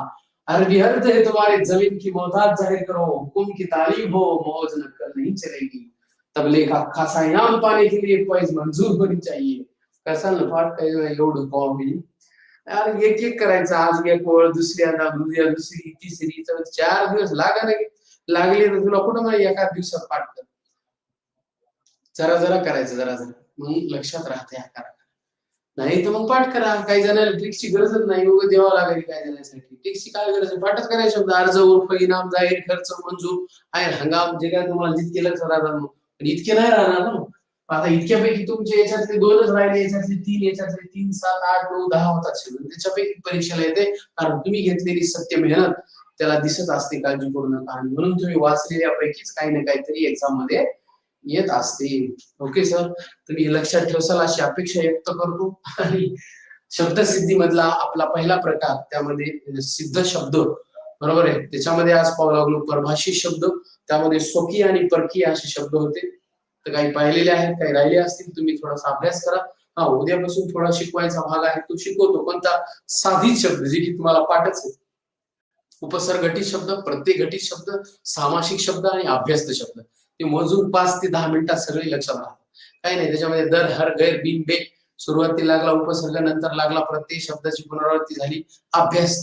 Speaker 1: अरबी अर्थ है तुम्हारे जमीन की मोहताज जाहिर करो, हुकुम की तालीम हो, मौज न कर नहीं चलेगी. तबले का खासा इनाम पाने के लिए पैज मंजूर होनी चाहिए. कसा ना पाठ काय एवढं कॉमेडी यार. एक एक करायचं. आज एक ओळ, दुसऱ्यांदा उद्या दुसरी, तिसरी, 4 दिवस लागले तर तुला कुठं माहिती एका दिवसात पाठ कर. जरा जरा करायचं, जरा जरा, मग लक्षात राहते आकार. नाही तर मग पाठ करा. काही जणांना ट्रिक्सची गरजच नाही, उगाच द्यावं लागेल काही जणांसाठी. ट्रिक्सची काय गरज आहे? पाठच करायचं. शब्द अर्ज उर्फ इनाम जाहीर खर्च मंजूर आहे हंगाम, जे काय तुम्हाला जितके लक्षात राहतात. पण इतके नाही राहणार ना. आता इतक्यापैकी तुमचे याच्यातले 2च राहिले, याच्यातले 3, याच्यातले 3, 7, 8, 9, 10 होतात शिल्लक. त्याच्यापैकी परीक्षेला येते, कारण तुम्ही घेतलेली सत्य मेहनत त्याला दिसत असते काळजीपूर्ण. आणि म्हणून तुम्ही वाचलेल्यापैकीच काही ना काहीतरी एक्झाम मध्ये येत असते. ओके सर, तुम्ही लक्षात ठेवसाल अशी अपेक्षा व्यक्त करतो. आणि शब्दसिद्धी मधला आपला पहिला प्रकार, त्यामध्ये सिद्ध शब्द, बरोबर आहे. त्याच्यामध्ये आज पाहू लागलो परभाषी शब्द. त्यामध्ये स्वकीय आणि परकीय असे शब्द होते. तर काही पाहिलेले आहेत, काही राहिले असतील. तुम्ही थोडासा अभ्यास करा. हा, उद्यापासून थोडा शिकवायचा भाग आहे, तो शिकवतो. कोणता? साधित शब्द, जे की तुम्हाला पाठच आहे. उपसर्ग घटित शब्द, प्रत्यय घटित शब्द, सामासिक शब्द आणि अभ्यस्त शब्द. ते मोजून 5 ते 10 मिनिटात सगळे लक्षात राहतात. काही नाही त्याच्यामध्ये. दर, हर, गैर, बिन, बे. सुरुवातीला लागला उपसर्ग, नंतर लागला प्रत्यय, शब्दाची पुनरावृत्ती झाली, अभ्यास.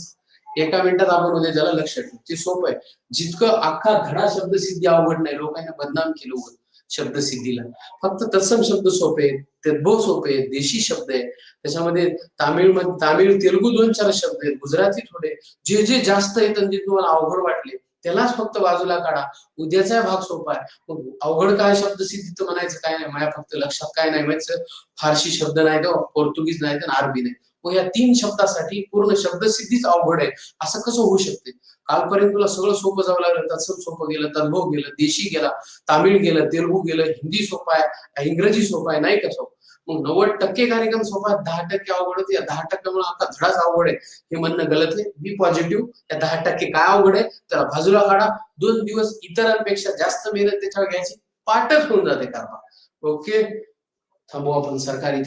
Speaker 1: एका मिनिटात आपण उद्या ज्याला लक्षात ठेवू. ते सोपं आहे. जितकं अख्खा धडा शब्दसिद्धी अवघड नाही. लोकांना बदनाम केलं शब्दसिद्धीला. फक्त तत्सम शब्द सोपे आहेत, तद्भव सोपे आहेत, देशी शब्द आहे. त्याच्यामध्ये तामिळ तेलुगू 2-4 शब्द आहेत, गुजराती थोडे. जे जे जास्त आहेत आणि जे तुम्हाला अवघड वाटले त्यालाच फक्त बाजूला काढा. उद्याचा भाग सोपा आहे. मग अवघड काय शब्दसिद्धी तर म्हणायचं काय नाही. माझ्या फक्त लक्षात काय नाही माहिती, फारशी शब्द नाही, तो पोर्तुगीज नाही, तर अरबी नाही. मग या 3 शब्दासाठी पूर्ण शब्दसिद्धीच अवघड आहे. असं कसं होऊ शकते? कालपर्यंत तुला सगळं सोपं जावं लागलं. तत्सम सोपं गेलं, तद्भव गेलं, देशी गेला, तामिळ गेलं, तेलुगू गेलं, हिंदी सोपा आहे, इंग्रजी सोपा आहे, नाही का सोपं? मग 90% कार्यक्रम सोपा आहे, 10% अवघड होते. या 10%मुळे आता धडाच अवघड आहे हे म्हणणं गलत आहे. बी पॉझिटिव्ह. या 10% काय अवघड आहे त्याला बाजूला काढा. 2 दिवस इतरांपेक्षा जास्त मेहनत त्याच्यावर घ्यायची. पाठच होऊन जाते कारभार. ओके, थांबू आपण सरकारी